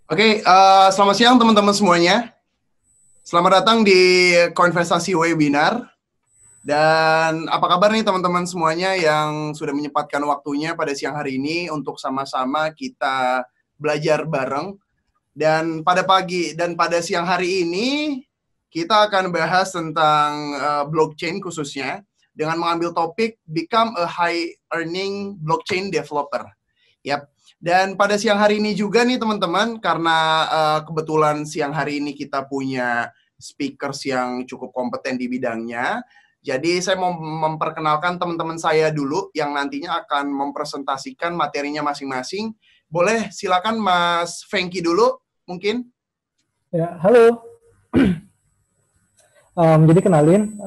Oke, selamat siang teman-teman semuanya. Selamat datang di Koinvestasi Webinar. Dan apa kabar nih teman-teman semuanya yang sudah menyempatkan waktunya pada siang hari ini untuk sama-sama kita belajar bareng. Dan pada siang hari ini kita akan bahas tentang blockchain khususnya dengan mengambil topik Become a High Earning Blockchain Developer. Yap. Dan pada siang hari ini juga nih teman-teman, karena kebetulan siang hari ini kita punya speakers yang cukup kompeten di bidangnya, jadi saya mau memperkenalkan teman-teman saya dulu yang nantinya akan mempresentasikan materinya masing-masing. Boleh silakan Mas Fengki dulu mungkin. Ya, halo. Jadi kenalin,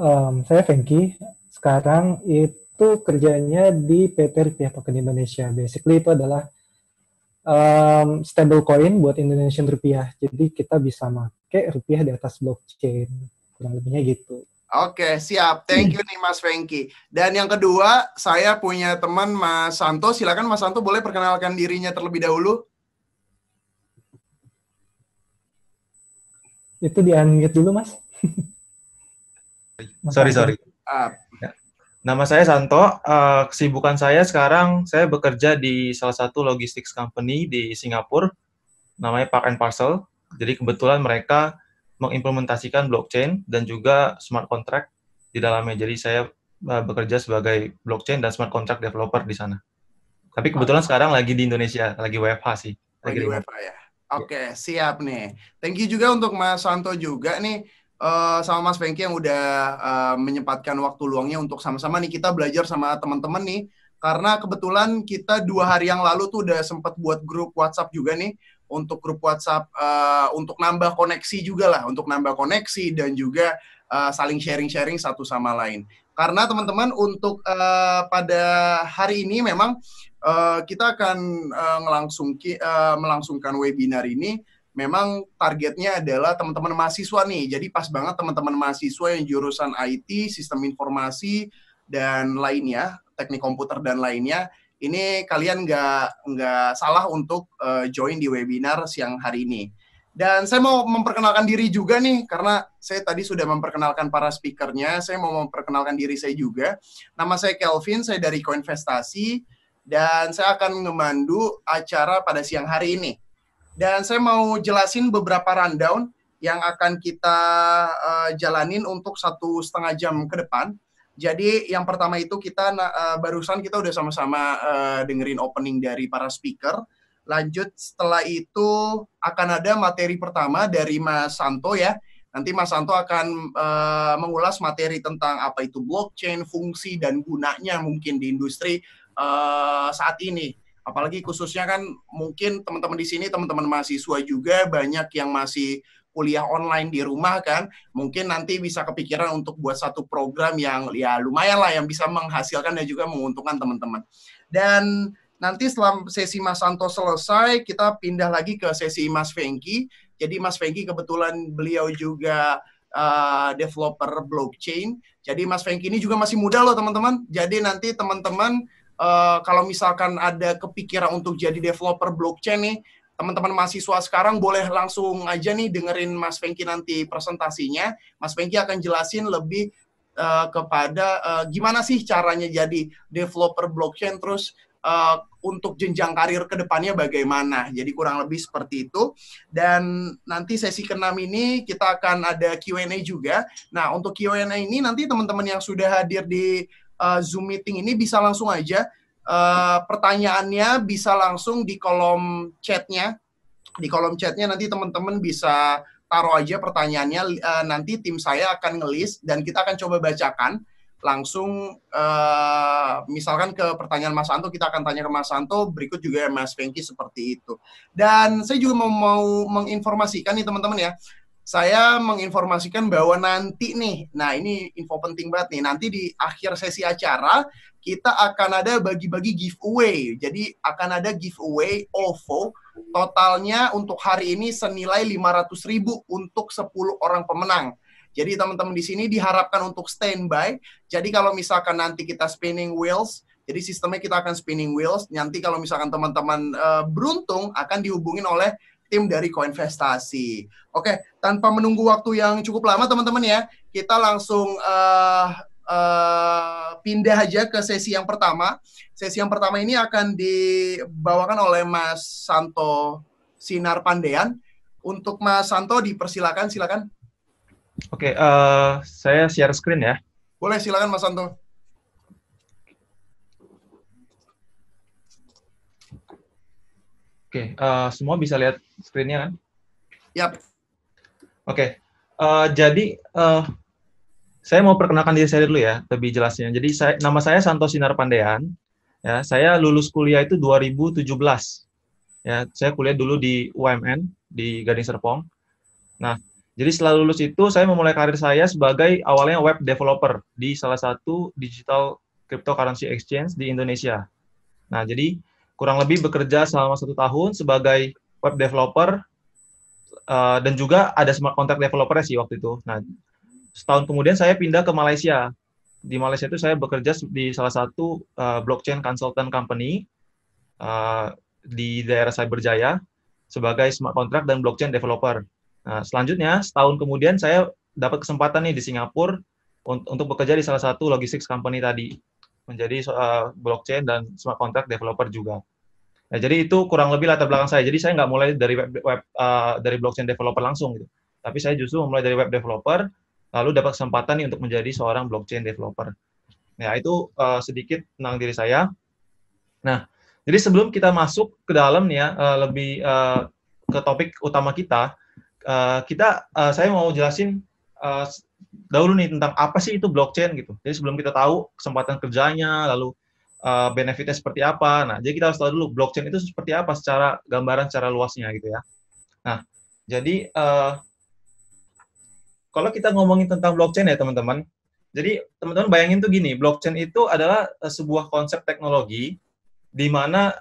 saya Fengki. Sekarang itu kerjanya di PT Rupiah Token Indonesia. Basically itu adalah stablecoin buat Indonesian Rupiah. Jadi kita bisa pakai rupiah di atas blockchain. Kurang lebihnya gitu. Oke, siap. Thank you nih Mas Fengki. Dan yang kedua, saya punya teman Mas Santo. Silakan Mas Santo boleh perkenalkan dirinya terlebih dahulu. Itu di-unmute dulu, Mas. Sorry. Ya. Nama saya Santo. Kesibukan saya sekarang, saya bekerja di salah satu logistics company di Singapura, namanya Park and Parcel. Jadi kebetulan mereka mengimplementasikan blockchain dan juga smart contract di dalamnya. Jadi saya bekerja sebagai blockchain dan smart contract developer di sana. Tapi kebetulan sekarang lagi di Indonesia, lagi WFH sih. Lagi WFH ya. Oke, siap nih. Thank you juga untuk Mas Santo juga nih. Sama Mas Fengki yang udah menyempatkan waktu luangnya untuk sama-sama nih kita belajar sama teman-teman nih. Karena kebetulan kita 2 hari yang lalu tuh udah sempat buat grup WhatsApp juga nih. Untuk grup WhatsApp untuk nambah koneksi juga lah. Untuk nambah koneksi dan juga saling sharing-sharing satu sama lain. Karena teman-teman untuk pada hari ini memang kita akan melangsungkan webinar ini. Memang targetnya adalah teman-teman mahasiswa nih. Jadi pas banget teman-teman mahasiswa yang jurusan IT, sistem informasi, dan lainnya, teknik komputer dan lainnya, ini kalian nggak salah untuk join di webinar siang hari ini. Dan saya mau memperkenalkan diri juga nih, karena saya tadi sudah memperkenalkan para speakernya, saya mau memperkenalkan diri saya juga. Nama saya Kelvin, saya dari Koinvestasi, dan saya akan memandu acara pada siang hari ini. Dan saya mau jelasin beberapa rundown yang akan kita jalanin untuk 1,5 jam ke depan. Jadi yang pertama itu kita barusan kita udah sama-sama dengerin opening dari para speaker. Lanjut setelah itu akan ada materi pertama dari Mas Santo ya. Nanti Mas Santo akan mengulas materi tentang apa itu blockchain, fungsi dan gunanya mungkin di industri saat ini. Apalagi khususnya kan mungkin teman-teman di sini, teman-teman mahasiswa juga banyak yang masih kuliah online di rumah kan. Mungkin nanti bisa kepikiran untuk buat satu program yang ya lumayan lah yang bisa menghasilkan dan juga menguntungkan teman-teman. Dan nanti setelah sesi Mas Santo selesai, kita pindah lagi ke sesi Mas Fengki. Jadi Mas Fengki kebetulan beliau juga developer blockchain. Jadi Mas Fengki ini juga masih muda loh teman-teman. Jadi nanti teman-teman kalau misalkan ada kepikiran untuk jadi developer blockchain nih, teman-teman mahasiswa sekarang boleh langsung aja nih dengerin Mas Fengki nanti presentasinya. Mas Fengki akan jelasin lebih kepada gimana sih caranya jadi developer blockchain, terus untuk jenjang karir ke depannya bagaimana. Jadi kurang lebih seperti itu. Dan nanti sesi ke-6 ini kita akan ada Q&A juga. Nah, untuk Q&A ini nanti teman-teman yang sudah hadir di Zoom meeting ini bisa langsung aja pertanyaannya bisa langsung di kolom chatnya. Di kolom chatnya nanti teman-teman bisa taruh aja pertanyaannya. Nanti tim saya akan ngelis dan kita akan coba bacakan langsung. Misalkan ke pertanyaan Mas Santo, kita akan tanya ke Mas Santo, berikut juga Mas Fengki seperti itu. Dan saya juga mau menginformasikan nih teman-teman ya. Saya menginformasikan bahwa nanti nih, nah ini info penting banget nih, nanti di akhir sesi acara kita akan ada bagi-bagi giveaway. Jadi akan ada giveaway OVO, totalnya untuk hari ini senilai 500.000 untuk 10 orang pemenang. Jadi teman-teman di sini diharapkan untuk standby. Jadi kalau misalkan nanti kita spinning wheels, jadi sistemnya kita akan spinning wheels, nanti kalau misalkan teman-teman beruntung akan dihubungin oleh tim dari Koinvestasi. Oke, tanpa menunggu waktu yang cukup lama teman-teman ya, kita langsung pindah aja ke sesi yang pertama. Sesi yang pertama ini akan dibawakan oleh Mas Santo Sinar Pandean. Untuk Mas Santo dipersilakan, silakan. Oke, saya share screen ya. Boleh, silakan Mas Santo. Oke, semua bisa lihat screen-nya kan? Yap. Oke, jadi saya mau perkenalkan diri saya dulu ya, lebih jelasnya. Jadi nama saya Santo Sinar Pandean. Ya, saya lulus kuliah itu 2017. Ya, saya kuliah dulu di UMN di Gading Serpong. Nah, jadi setelah lulus itu saya memulai karir saya sebagai awalnya web developer di salah satu digital cryptocurrency exchange di Indonesia. Nah, jadi kurang lebih bekerja selama 1 tahun sebagai web developer dan juga ada smart contract developer sih waktu itu. Nah, setahun kemudian saya pindah ke Malaysia. Di Malaysia itu saya bekerja di salah satu blockchain consultant company di daerah Cyberjaya sebagai smart contract dan blockchain developer. Nah, selanjutnya setahun kemudian saya dapat kesempatan nih di Singapura untuk bekerja di salah satu logistics company tadi, menjadi blockchain dan smart contract developer juga. Nah, jadi itu kurang lebih latar belakang saya. Jadi saya nggak mulai dari dari blockchain developer langsung gitu. Tapi saya justru memulai dari web developer, lalu dapat kesempatan nih untuk menjadi seorang blockchain developer. Nah, itu sedikit tentang diri saya. Nah, jadi sebelum kita masuk ke dalam nih ya, lebih ke topik utama kita, saya mau jelasin dahulu nih tentang apa sih itu blockchain gitu. Jadi sebelum kita tahu kesempatan kerjanya, lalu benefitnya seperti apa. Nah, jadi kita harus tahu dulu blockchain itu seperti apa secara gambaran, secara luasnya gitu ya. Nah, jadi kalau kita ngomongin tentang blockchain ya teman-teman, jadi teman-teman bayangin tuh gini, blockchain itu adalah sebuah konsep teknologi di mana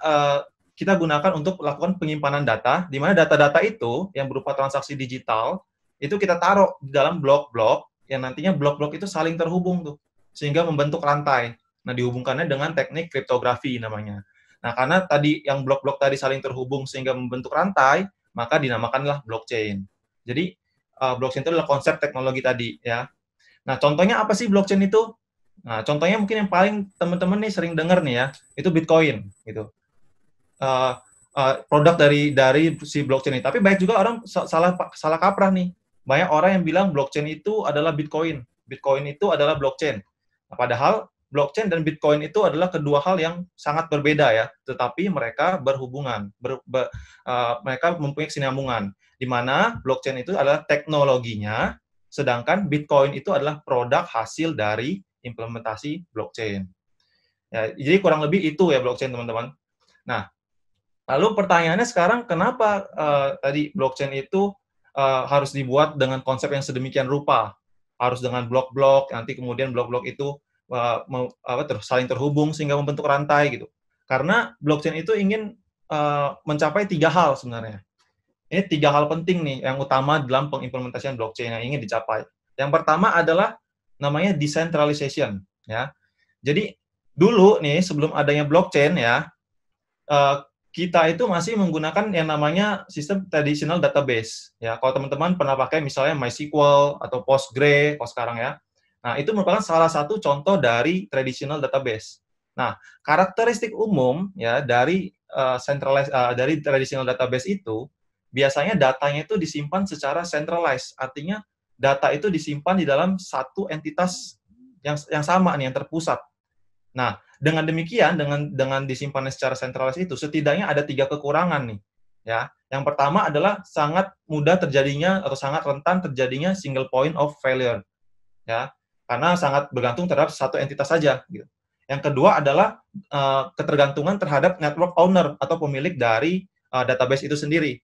kita gunakan untuk melakukan penyimpanan data, di mana data-data itu yang berupa transaksi digital, itu kita taruh di dalam blok-blok, yang nantinya blok-blok itu saling terhubung tuh, sehingga membentuk rantai. Nah, dihubungkannya dengan teknik kriptografi namanya. Nah, karena tadi yang blok-blok tadi saling terhubung sehingga membentuk rantai, maka dinamakanlah blockchain. Jadi, blockchain itu adalah konsep teknologi tadi, ya. Nah, contohnya apa sih blockchain itu? Nah, contohnya mungkin yang paling teman-teman nih sering dengar nih ya, itu Bitcoin, gitu. Produk dari si blockchain ini. Tapi banyak juga orang salah kaprah nih. Banyak orang yang bilang blockchain itu adalah Bitcoin. Bitcoin itu adalah blockchain. Nah, padahal blockchain dan Bitcoin itu adalah kedua hal yang sangat berbeda ya, tetapi mereka berhubungan, mereka mempunyai kesinambungan, di mana blockchain itu adalah teknologinya, sedangkan Bitcoin itu adalah produk hasil dari implementasi blockchain. Ya, jadi kurang lebih itu ya blockchain teman-teman. Nah, lalu pertanyaannya sekarang kenapa tadi blockchain itu harus dibuat dengan konsep yang sedemikian rupa, harus dengan blok-blok, nanti kemudian blok-blok itu saling terhubung sehingga membentuk rantai gitu. Karena blockchain itu ingin mencapai 3 hal sebenarnya. Ini 3 hal penting nih yang utama dalam pengimplementasian blockchain yang ingin dicapai. Yang pertama adalah namanya decentralization ya. Jadi dulu nih sebelum adanya blockchain ya, kita itu masih menggunakan yang namanya sistem traditional database ya. Kalau teman-teman pernah pakai misalnya MySQL atau Postgre kalau sekarang ya. Nah, itu merupakan salah satu contoh dari traditional database. Nah, karakteristik umum ya dari dari traditional database itu biasanya datanya itu disimpan secara centralized. Artinya data itu disimpan di dalam satu entitas yang sama nih, yang terpusat. Nah, dengan demikian, dengan disimpan secara centralized itu, setidaknya ada 3 kekurangan nih. Ya, yang pertama adalah sangat mudah terjadinya atau sangat rentan terjadinya single point of failure. Ya, karena sangat bergantung terhadap satu entitas saja. Gitu. Yang kedua adalah ketergantungan terhadap network owner atau pemilik dari database itu sendiri.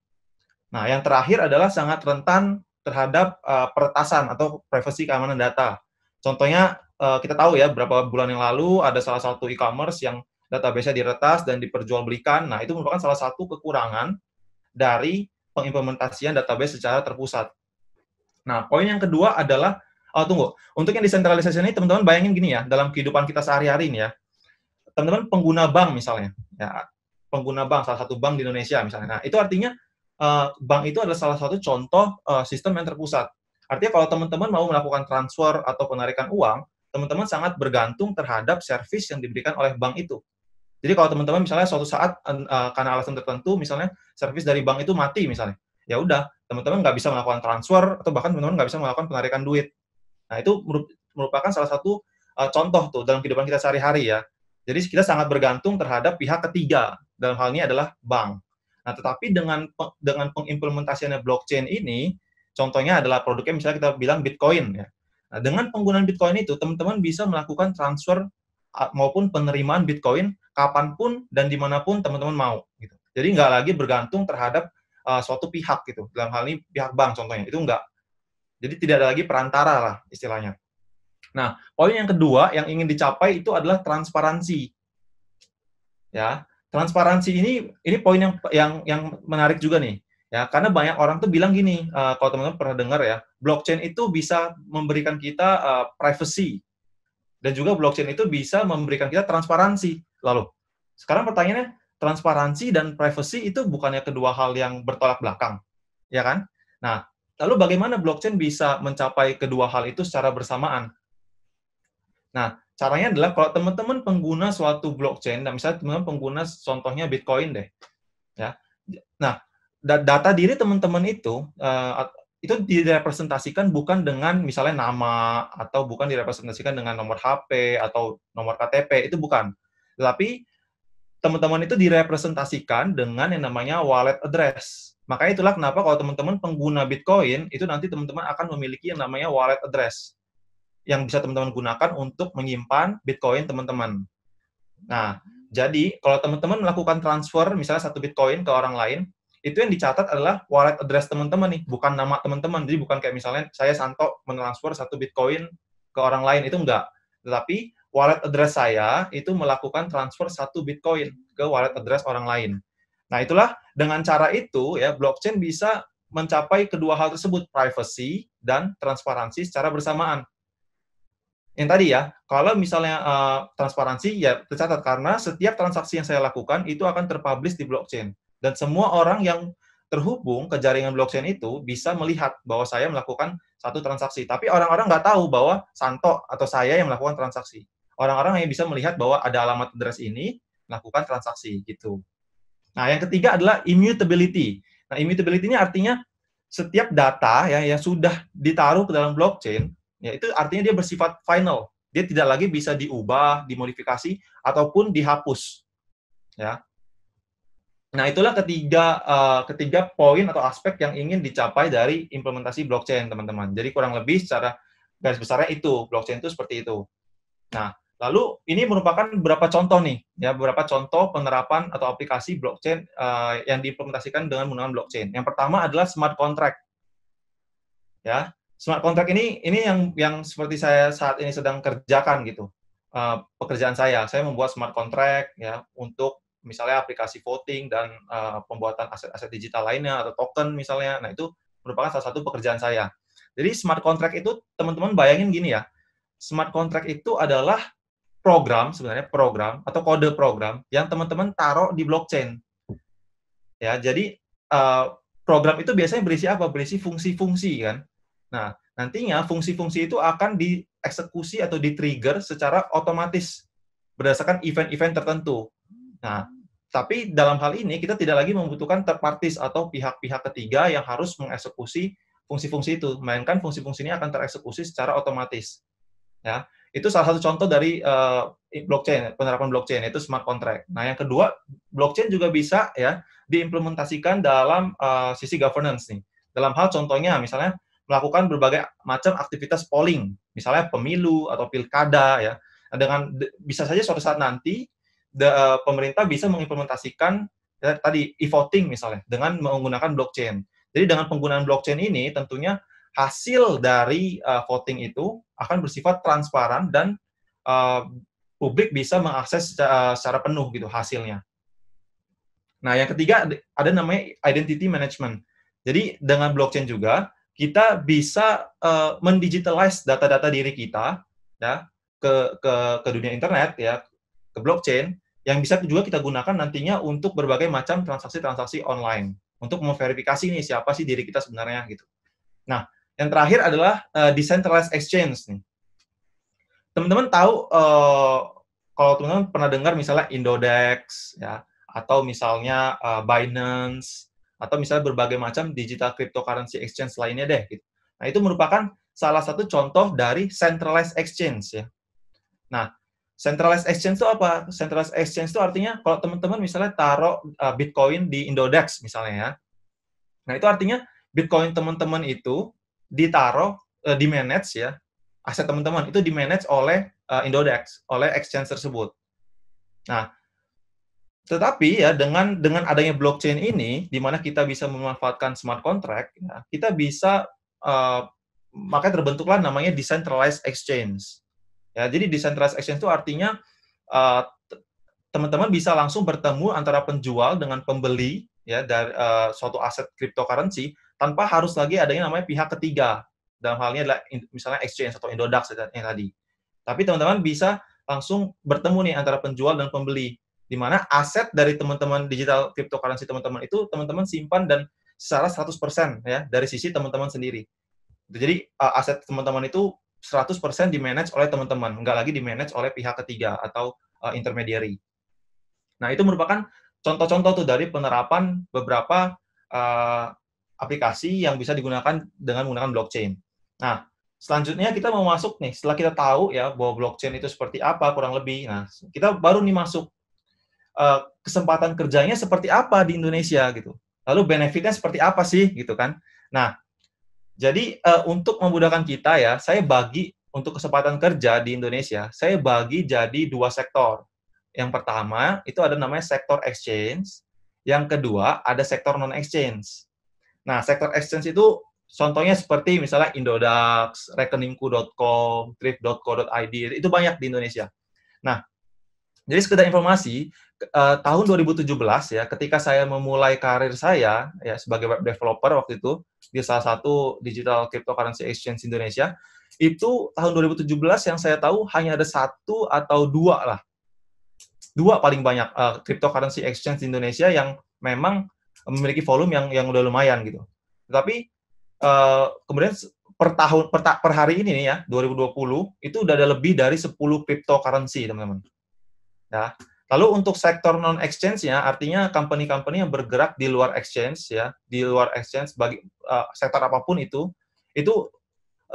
Nah, yang terakhir adalah sangat rentan terhadap peretasan atau privacy keamanan data. Contohnya, kita tahu ya, beberapa bulan yang lalu ada salah satu e-commerce yang database-nya diretas dan diperjualbelikan. Nah, itu merupakan salah satu kekurangan dari pengimplementasian database secara terpusat. Nah, poin yang kedua adalah, untuk yang desentralisasi ini, teman-teman bayangin gini ya, dalam kehidupan kita sehari-hari ini ya, teman-teman pengguna bank misalnya, ya, pengguna bank, salah satu bank di Indonesia misalnya. Nah, itu artinya bank itu adalah salah satu contoh sistem yang terpusat. Artinya kalau teman-teman mau melakukan transfer atau penarikan uang, teman-teman sangat bergantung terhadap servis yang diberikan oleh bank itu. Jadi kalau teman-teman misalnya suatu saat karena alasan tertentu, misalnya servis dari bank itu mati misalnya, ya udah teman-teman nggak bisa melakukan transfer atau bahkan teman-teman nggak bisa melakukan penarikan duit. Nah itu merupakan salah satu contoh tuh dalam kehidupan kita sehari-hari ya. Jadi kita sangat bergantung terhadap pihak ketiga. Dalam hal ini adalah bank. Nah, tetapi dengan pengimplementasiannya blockchain ini, contohnya adalah produknya misalnya kita bilang Bitcoin ya. Nah, dengan penggunaan Bitcoin itu, teman-teman bisa melakukan transfer maupun penerimaan Bitcoin kapanpun dan dimanapun teman-teman mau. Gitu. Jadi nggak lagi bergantung terhadap suatu pihak gitu. Dalam hal ini pihak bank contohnya. Itu nggak. Jadi tidak ada lagi perantara lah istilahnya. Nah, poin yang kedua yang ingin dicapai itu adalah transparansi. Ya, transparansi ini poin yang menarik juga nih. Ya, karena banyak orang tuh bilang gini, kalau teman-teman pernah dengar ya, blockchain itu bisa memberikan kita privacy dan juga blockchain itu bisa memberikan kita transparansi. Lalu, sekarang pertanyaannya, transparansi dan privacy itu bukannya kedua hal yang bertolak belakang, ya kan? Nah, lalu bagaimana blockchain bisa mencapai kedua hal itu secara bersamaan? Nah, caranya adalah kalau teman-teman pengguna suatu blockchain, dan misalnya teman-teman pengguna contohnya Bitcoin deh, ya. Nah, data diri teman-teman itu direpresentasikan bukan dengan misalnya nama atau bukan direpresentasikan dengan nomor HP atau nomor KTP, itu bukan. Tetapi teman-teman itu direpresentasikan dengan yang namanya wallet address. Makanya itulah kenapa kalau teman-teman pengguna Bitcoin, itu nanti teman-teman akan memiliki yang namanya wallet address yang bisa teman-teman gunakan untuk menyimpan Bitcoin teman-teman. Nah, jadi kalau teman-teman melakukan transfer misalnya 1 Bitcoin ke orang lain, itu yang dicatat adalah wallet address teman-teman nih, bukan nama teman-teman. Jadi bukan kayak misalnya saya Santo mentransfer 1 Bitcoin ke orang lain, itu enggak. Tetapi wallet address saya itu melakukan transfer 1 Bitcoin ke wallet address orang lain. Nah, itulah dengan cara itu ya blockchain bisa mencapai kedua hal tersebut, privacy dan transparansi secara bersamaan. Yang tadi ya, kalau misalnya transparansi, ya tercatat karena setiap transaksi yang saya lakukan itu akan terpublish di blockchain. Dan semua orang yang terhubung ke jaringan blockchain itu bisa melihat bahwa saya melakukan satu transaksi. Tapi orang-orang nggak tahu bahwa Santo atau saya yang melakukan transaksi. Orang-orang hanya bisa melihat bahwa ada alamat address ini, melakukan transaksi, gitu. Nah, yang ketiga adalah immutability. Nah, immutability ini artinya setiap data ya yang sudah ditaruh ke dalam blockchain, ya itu artinya dia bersifat final. Dia tidak lagi bisa diubah, dimodifikasi, ataupun dihapus. Ya. Nah, itulah ketiga poin atau aspek yang ingin dicapai dari implementasi blockchain, teman-teman. Jadi kurang lebih secara garis besarnya itu, blockchain itu seperti itu. Nah, lalu ini merupakan beberapa contoh nih, ya beberapa contoh penerapan atau aplikasi blockchain yang diimplementasikan dengan menggunakan blockchain. Yang pertama adalah smart contract. Ya, smart contract ini yang seperti saya saat ini sedang kerjakan gitu. Pekerjaan saya membuat smart contract ya untuk misalnya aplikasi voting dan pembuatan aset-aset digital lainnya atau token misalnya. Nah, itu merupakan salah satu pekerjaan saya. Jadi smart contract itu teman-teman bayangin gini ya. Smart contract itu adalah sebenarnya program atau kode program yang teman-teman taruh di blockchain. Ya, jadi program itu biasanya berisi apa? Berisi fungsi-fungsi kan. Nah, nantinya fungsi-fungsi itu akan dieksekusi atau di-trigger secara otomatis berdasarkan event-event tertentu. Nah, tapi dalam hal ini kita tidak lagi membutuhkan third parties atau pihak-pihak ketiga yang harus mengeksekusi fungsi-fungsi itu, melainkan fungsi-fungsi ini akan tereksekusi secara otomatis. Ya, itu salah satu contoh dari blockchain, penerapan blockchain, yaitu smart contract. Nah, yang kedua, blockchain juga bisa ya diimplementasikan dalam sisi governance nih. Dalam hal contohnya, misalnya melakukan berbagai macam aktivitas polling, misalnya pemilu atau pilkada ya. Dengan bisa saja suatu saat nanti pemerintah bisa mengimplementasikan ya, tadi e-voting misalnya dengan menggunakan blockchain. Jadi dengan penggunaan blockchain ini tentunya hasil dari voting itu akan bersifat transparan dan publik bisa mengakses secara penuh gitu hasilnya. Nah, yang ketiga ada namanya identity management. Jadi dengan blockchain juga kita bisa mendigitalize data-data diri kita ya ke dunia internet ya, ke blockchain yang bisa juga kita gunakan nantinya untuk berbagai macam transaksi-transaksi online, untuk memverifikasi nih siapa sih diri kita sebenarnya gitu. Nah, yang terakhir adalah decentralized exchange nih. Teman-teman tahu kalau teman-teman pernah dengar misalnya Indodex ya, atau misalnya Binance, atau misalnya berbagai macam digital cryptocurrency exchange lainnya deh gitu. Nah, itu merupakan salah satu contoh dari centralized exchange ya. Nah, centralized exchange itu apa? Centralized exchange itu artinya kalau teman-teman misalnya taruh Bitcoin di Indodex misalnya ya. Nah, itu artinya Bitcoin teman-teman itu ditaruh, di-manage ya, aset teman-teman itu di-manage oleh Indodex, oleh exchange tersebut. Nah, tetapi ya dengan adanya blockchain ini, di mana kita bisa memanfaatkan smart contract, ya, kita bisa makanya terbentuklah namanya decentralized exchange. Ya, jadi decentralized exchange itu artinya teman-teman bisa langsung bertemu antara penjual dengan pembeli ya dari suatu aset cryptocurrency tanpa harus lagi adanya namanya pihak ketiga. Dalam hal ini adalah misalnya exchange atau Indodax yang tadi. Tapi teman-teman bisa langsung bertemu nih antara penjual dan pembeli, di mana aset dari teman-teman digital cryptocurrency teman-teman itu teman-teman simpan dan secara 100% ya dari sisi teman-teman sendiri. Jadi aset teman-teman itu 100% di-manage oleh teman-teman, nggak lagi di-manage oleh pihak ketiga atau intermediary. Nah, itu merupakan contoh-contoh tuh dari penerapan beberapa aplikasi yang bisa digunakan dengan menggunakan blockchain. Nah, selanjutnya kita mau masuk nih, setelah kita tahu ya bahwa blockchain itu seperti apa kurang lebih. Nah, kita baru nih masuk kesempatan kerjanya seperti apa di Indonesia gitu. Lalu benefitnya seperti apa sih gitu kan. Nah, jadi untuk memudahkan kita ya, saya bagi untuk kesempatan kerja di Indonesia, saya bagi jadi 2 sektor. Yang pertama itu ada namanya sektor exchange, yang kedua ada sektor non-exchange. Nah, sektor exchange itu contohnya seperti misalnya Indodax, rekeningku.com, thrift.co.id, itu banyak di Indonesia. Nah, jadi sekedar informasi, tahun 2017 ya, ketika saya memulai karir saya ya sebagai web developer waktu itu di salah satu digital cryptocurrency exchange Indonesia, itu tahun 2017 yang saya tahu hanya ada 1 atau 2 lah. 2 paling banyak cryptocurrency exchange di Indonesia yang memang memiliki volume yang udah lumayan gitu. Tapi kemudian per hari ini nih ya 2020 itu udah ada lebih dari 10 cryptocurrency teman-teman. Ya. Lalu untuk sektor non exchange-nya artinya company-company yang bergerak di luar exchange ya, di luar exchange bagi sektor apapun itu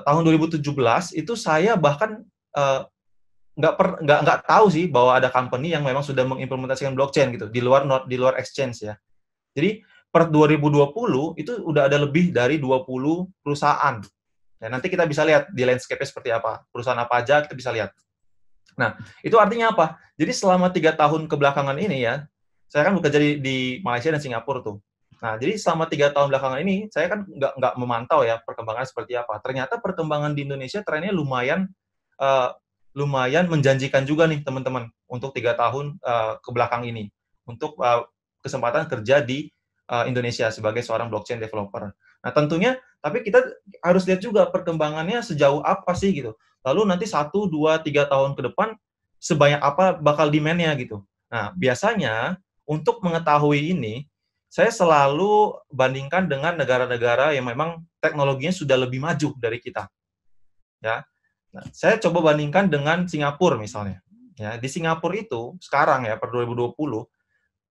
tahun 2017 itu saya bahkan nggak tahu sih bahwa ada company yang memang sudah mengimplementasikan blockchain gitu di luar exchange ya. Jadi per 2020 itu udah ada lebih dari 20 perusahaan. Ya, nanti kita bisa lihat di landscape-nya seperti apa. Perusahaan apa aja kita bisa lihat. Nah, itu artinya apa? Jadi selama 3 tahun kebelakangan ini ya, saya kan bekerja di Malaysia dan Singapura tuh. Nah, jadi selama 3 tahun belakangan ini, saya kan nggak memantau ya perkembangan seperti apa. Ternyata perkembangan di Indonesia trennya lumayan menjanjikan juga nih teman-teman untuk 3 tahun kebelakang ini untuk kesempatan kerja di Indonesia sebagai seorang blockchain developer. Nah, tentunya tapi kita harus lihat juga perkembangannya sejauh apa sih gitu. Lalu nanti 1, 2, 3 tahun ke depan sebanyak apa bakal demand-nya gitu. Nah, biasanya untuk mengetahui ini saya selalu bandingkan dengan negara-negara yang memang teknologinya sudah lebih maju dari kita. Ya. Nah, saya coba bandingkan dengan Singapura misalnya. Ya, di Singapura itu sekarang ya per 2020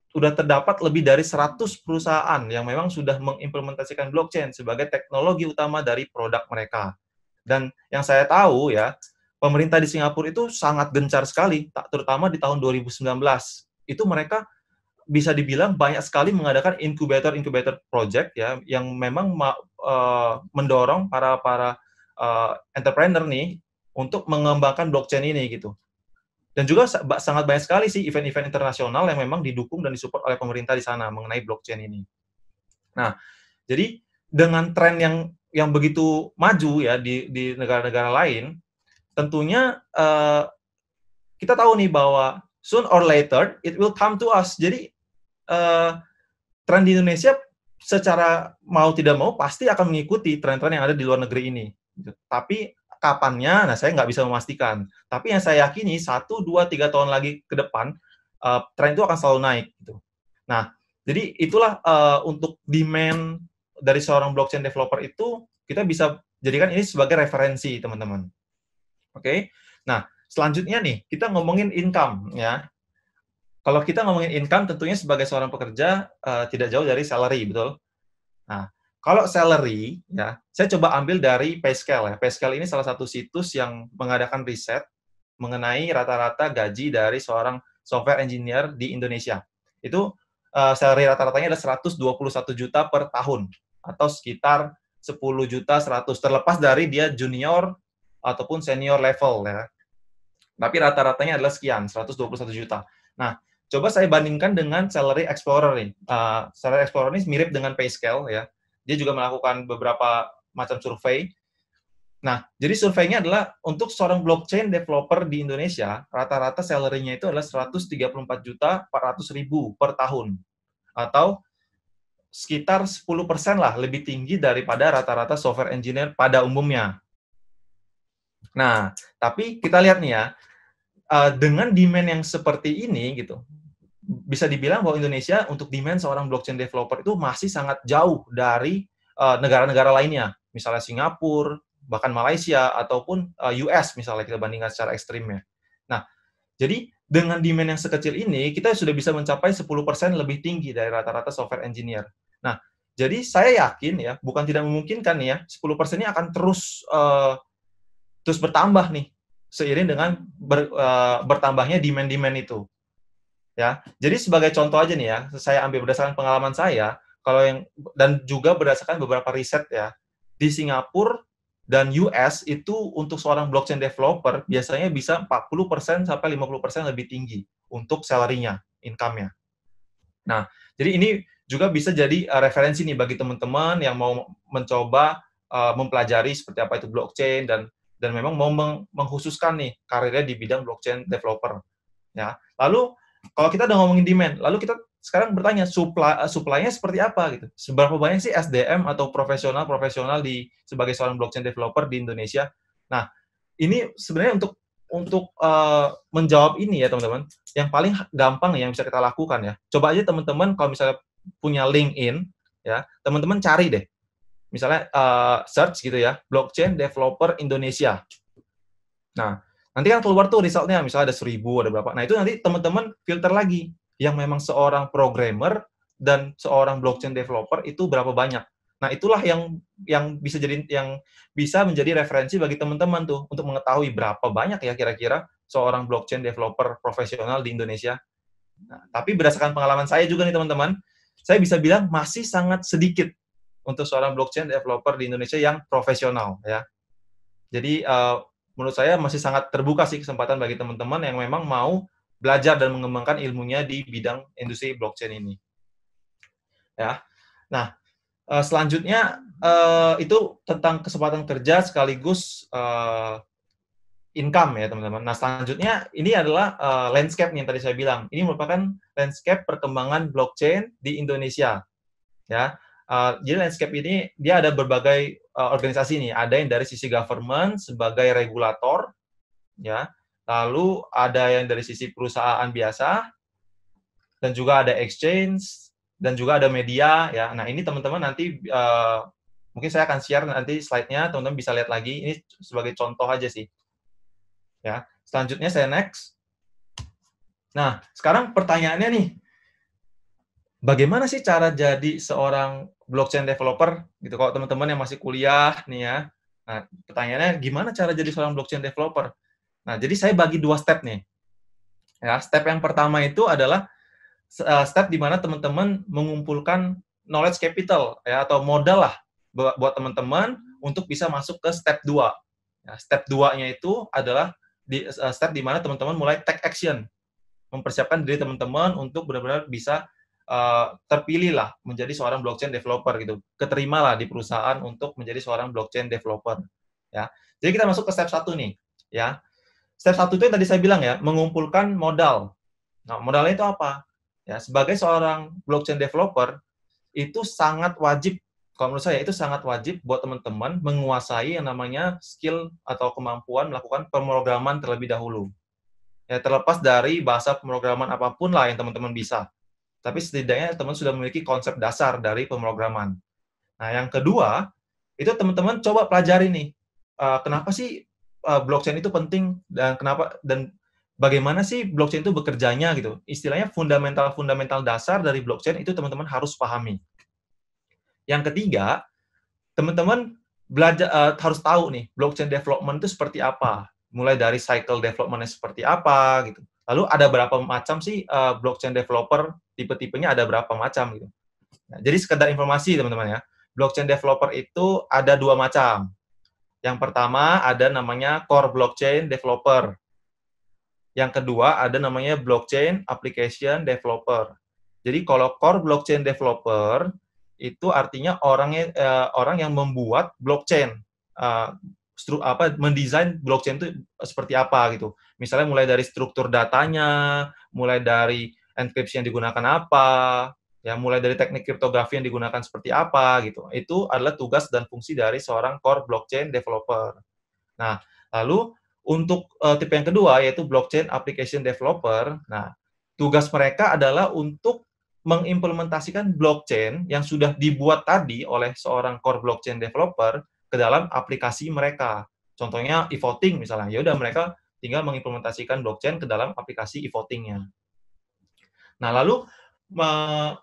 sudah terdapat lebih dari 100 perusahaan yang memang sudah mengimplementasikan blockchain sebagai teknologi utama dari produk mereka. Dan yang saya tahu ya, pemerintah di Singapura itu sangat gencar sekali, terutama di tahun 2019. Itu mereka bisa dibilang banyak sekali mengadakan incubator project ya yang memang mendorong para entrepreneur nih untuk mengembangkan blockchain ini gitu. Dan juga sangat banyak sekali sih event-event internasional yang memang didukung dan disupport oleh pemerintah di sana mengenai blockchain ini. Nah, jadi dengan tren yang begitu maju ya di negara-negara lain, tentunya kita tahu nih bahwa soon or later it will come to us. Jadi tren di Indonesia secara mau tidak mau pasti akan mengikuti tren-tren yang ada di luar negeri ini. Tapi kapannya, nah saya nggak bisa memastikan. Tapi yang saya yakini 1, 2, 3 tahun lagi ke depan, tren itu akan selalu naik. Gitu. Nah, Jadi itulah untuk demand dari seorang blockchain developer itu kita bisa jadikan ini sebagai referensi, teman-teman. Oke. Nah, selanjutnya nih kita ngomongin income ya. Kalau kita ngomongin income tentunya sebagai seorang pekerja tidak jauh dari salary, betul? Nah, kalau salary ya, saya coba ambil dari PayScale ya. PayScale ini salah satu situs yang mengadakan riset mengenai rata-rata gaji dari seorang software engineer di Indonesia. Itu salary rata-ratanya adalah 121 juta per tahun atau sekitar 10 juta 100 terlepas dari dia junior ataupun senior level ya. Tapi rata-ratanya adalah sekian, 121 juta. Nah, coba saya bandingkan dengan Salary Explorer nih. Salary Explorer ini mirip dengan PayScale ya. Dia juga melakukan beberapa macam survei. Nah, jadi surveinya adalah untuk seorang blockchain developer di Indonesia, rata-rata salary-nya itu adalah 134.400.000 per tahun. Atau sekitar 10% lah lebih tinggi daripada rata-rata software engineer pada umumnya. Nah, tapi kita lihat nih ya, dengan demand yang seperti ini gitu, bisa dibilang bahwa Indonesia untuk demand seorang blockchain developer itu masih sangat jauh dari negara-negara lainnya, misalnya Singapura, bahkan Malaysia ataupun US misalnya kita bandingkan secara ekstrimnya. Nah, jadi dengan demand yang sekecil ini kita sudah bisa mencapai 10% lebih tinggi dari rata-rata software engineer. Nah, jadi saya yakin ya, bukan tidak memungkinkan nih ya, 10% ini akan terus bertambah nih seiring dengan bertambahnya demand-demand itu. Ya, jadi sebagai contoh aja nih ya, saya ambil berdasarkan pengalaman saya, kalau yang dan juga berdasarkan beberapa riset ya, di Singapura dan US itu untuk seorang blockchain developer biasanya bisa 40% sampai 50% lebih tinggi untuk salary-nya, income-nya. Nah, jadi ini juga bisa jadi referensi nih bagi teman-teman yang mau mencoba mempelajari seperti apa itu blockchain dan memang mau mengkhususkan nih karirnya di bidang blockchain developer. Ya, lalu kalau kita udah ngomongin demand, lalu kita sekarang bertanya supply-nya seperti apa gitu. Seberapa banyak sih SDM atau profesional sebagai seorang blockchain developer di Indonesia? Nah, ini sebenarnya untuk menjawab ini ya teman-teman, yang paling gampang yang bisa kita lakukan ya. Coba aja teman-teman kalau misalnya punya LinkedIn ya, teman-teman cari deh. Misalnya search gitu ya, blockchain developer Indonesia. Nah, nanti kan keluar tuh resultnya, misalnya ada 1.000, ada berapa. Nah, itu nanti teman-teman filter lagi. Yang memang seorang programmer dan seorang blockchain developer itu berapa banyak. Nah, itulah yang bisa menjadi referensi bagi teman-teman tuh untuk mengetahui berapa banyak ya kira-kira seorang blockchain developer profesional di Indonesia. Nah, tapi berdasarkan pengalaman saya juga nih teman-teman, saya bisa bilang masih sangat sedikit untuk seorang blockchain developer di Indonesia yang profesional ya. Jadi menurut saya masih sangat terbuka sih kesempatan bagi teman-teman yang memang mau belajar dan mengembangkan ilmunya di bidang industri blockchain ini. Ya. Nah, selanjutnya itu tentang kesempatan kerja sekaligus income ya teman-teman. Nah, selanjutnya ini adalah landscape nih yang tadi saya bilang. Ini merupakan landscape perkembangan blockchain di Indonesia. Ya. Jadi landscape ini dia ada berbagai organisasi nih. Ada yang dari sisi government sebagai regulator, ya. Lalu ada yang dari sisi perusahaan biasa, dan juga ada exchange, dan juga ada media, ya. Nah, ini teman-teman nanti mungkin saya akan share nanti slide-nya, teman-teman bisa lihat lagi. Ini sebagai contoh aja sih. Ya. Selanjutnya saya next. Nah, sekarang pertanyaannya nih, bagaimana sih cara jadi seorang blockchain developer gitu? Kalau teman-teman yang masih kuliah nih ya, nah pertanyaannya gimana cara jadi seorang blockchain developer? Nah, jadi saya bagi 2 step nih. Ya, step yang pertama itu adalah step di mana teman-teman mengumpulkan knowledge capital ya atau modal lah buat teman-teman untuk bisa masuk ke step 2. Ya, step 2-nya itu adalah step di mana teman-teman mulai take action, mempersiapkan diri teman-teman untuk benar-benar bisa terpilih lah menjadi seorang blockchain developer gitu, keterima lah di perusahaan untuk menjadi seorang blockchain developer. Ya, jadi kita masuk ke step 1 nih. Ya, step 1 itu yang tadi saya bilang ya, mengumpulkan modal. Nah, modalnya itu apa? Ya, sebagai seorang blockchain developer itu sangat wajib, kalau menurut saya itu sangat wajib buat teman-teman menguasai yang namanya skill atau kemampuan melakukan pemrograman terlebih dahulu. Ya, terlepas dari bahasa pemrograman apapun lah yang teman-teman bisa. tapi setidaknya teman sudah memiliki konsep dasar dari pemrograman. Nah, yang kedua, itu teman-teman coba pelajari nih, kenapa sih blockchain itu penting dan bagaimana sih blockchain itu bekerjanya gitu. Istilahnya fundamental dasar dari blockchain itu teman-teman harus pahami. Yang ketiga, teman-teman harus tahu nih blockchain development itu seperti apa. Mulai dari cycle development-nya seperti apa gitu. Lalu ada berapa macam sih blockchain developer, tipe-tipenya ada berapa macam gitu. Nah, jadi sekedar informasi teman-teman ya. Blockchain developer itu ada 2 macam. Yang pertama ada namanya core blockchain developer. Yang kedua ada namanya blockchain application developer. Jadi kalau core blockchain developer itu artinya orang yang membuat blockchain, mendesain blockchain itu seperti apa gitu. Misalnya mulai dari struktur datanya, mulai dari encryption yang digunakan apa, ya mulai dari teknik kriptografi yang digunakan seperti apa gitu. Itu adalah tugas dan fungsi dari seorang core blockchain developer. Nah, lalu untuk tipe yang kedua yaitu blockchain application developer. Nah, tugas mereka adalah untuk mengimplementasikan blockchain yang sudah dibuat tadi oleh seorang core blockchain developer ke dalam aplikasi mereka. Contohnya e-voting misalnya. Ya udah mereka tinggal mengimplementasikan blockchain ke dalam aplikasi e-votingnya. Nah, lalu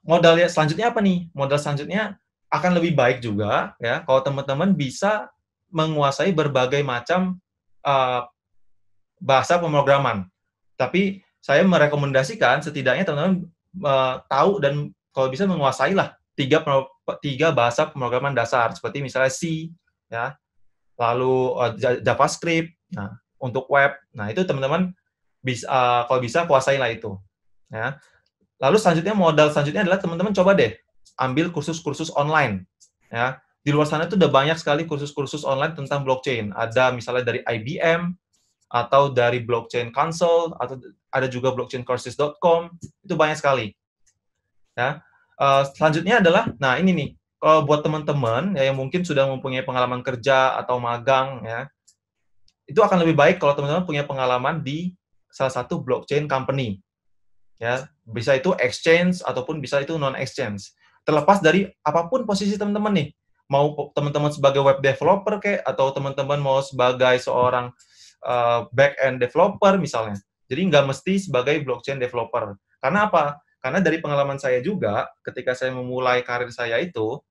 modal selanjutnya apa nih? Modal selanjutnya akan lebih baik juga ya kalau teman-teman bisa menguasai berbagai macam bahasa pemrograman. Tapi saya merekomendasikan setidaknya teman-teman tahu dan kalau bisa menguasai lah tiga bahasa pemrograman dasar seperti misalnya C, ya, lalu JavaScript, nah untuk web, nah itu teman-teman bisa kalau bisa kuasailah itu, ya. Lalu modal selanjutnya adalah teman-teman coba deh ambil kursus-kursus online, ya. Di luar sana itu udah banyak sekali kursus-kursus online tentang blockchain. Ada misalnya dari IBM atau dari Blockchain Council, atau ada juga blockchaincourses.com, itu banyak sekali. Ya. Selanjutnya adalah, nah ini nih, kalau buat teman-teman ya, yang mungkin sudah mempunyai pengalaman kerja atau magang, ya, itu akan lebih baik kalau teman-teman punya pengalaman di salah satu blockchain company. Ya, bisa itu exchange ataupun bisa itu non-exchange. Terlepas dari apapun posisi teman-teman nih, mau teman-teman sebagai web developer kayak, atau teman-teman mau sebagai seorang back-end developer misalnya. Jadi nggak mesti sebagai blockchain developer. Karena apa? Karena dari pengalaman saya juga, ketika saya memulai karir saya itu,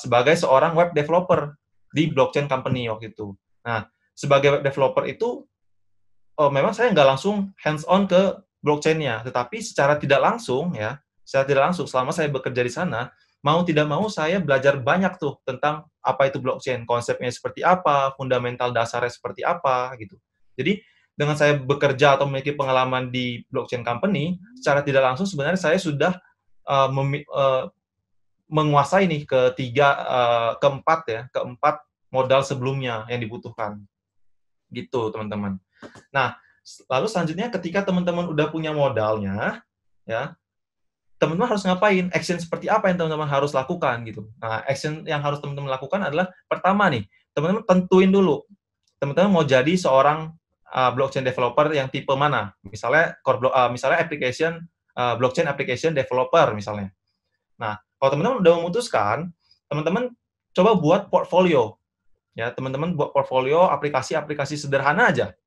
sebagai seorang web developer di blockchain company waktu itu. Nah, sebagai web developer itu, memang saya nggak langsung hands-on ke blockchain-nya, tetapi secara tidak langsung, ya, secara tidak langsung, selama saya bekerja di sana, mau tidak mau saya belajar banyak tuh tentang apa itu blockchain, konsepnya seperti apa, fundamental dasarnya seperti apa, gitu. Jadi, dengan saya bekerja atau memiliki pengalaman di blockchain company, secara tidak langsung sebenarnya saya sudah menguasai nih keempat modal sebelumnya yang dibutuhkan. Gitu, teman-teman. Nah, lalu selanjutnya ketika teman-teman udah punya modalnya, ya, teman-teman harus ngapain? Action seperti apa yang teman-teman harus lakukan gitu. Nah, action yang harus teman-teman lakukan adalah pertama nih, teman-teman tentuin dulu. Teman-teman mau jadi seorang blockchain developer yang tipe mana? Misalnya misalnya blockchain application developer misalnya. Nah, kalau teman-teman udah memutuskan, teman-teman coba buat portfolio. Ya, teman-teman buat portfolio aplikasi-aplikasi sederhana aja.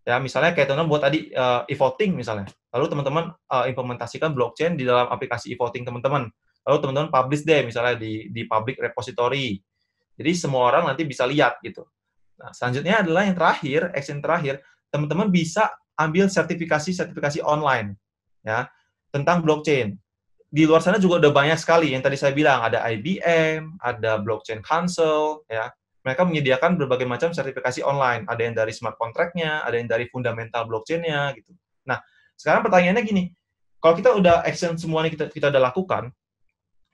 Ya, misalnya kayak teman-teman buat tadi e-voting misalnya. Lalu teman-teman implementasikan blockchain di dalam aplikasi e-voting teman-teman. Lalu teman-teman publish deh misalnya di public repository. Jadi semua orang nanti bisa lihat gitu. Nah, selanjutnya adalah yang terakhir, action terakhir, teman-teman bisa ambil sertifikasi online ya tentang blockchain. Di luar sana juga udah banyak sekali yang tadi saya bilang, ada IBM, ada Blockchain Council, ya. Mereka menyediakan berbagai macam sertifikasi online. Ada yang dari smart contract-nya, ada yang dari fundamental blockchain-nya, gitu. Nah, sekarang pertanyaannya gini, kalau kita udah action semua ini kita udah lakukan,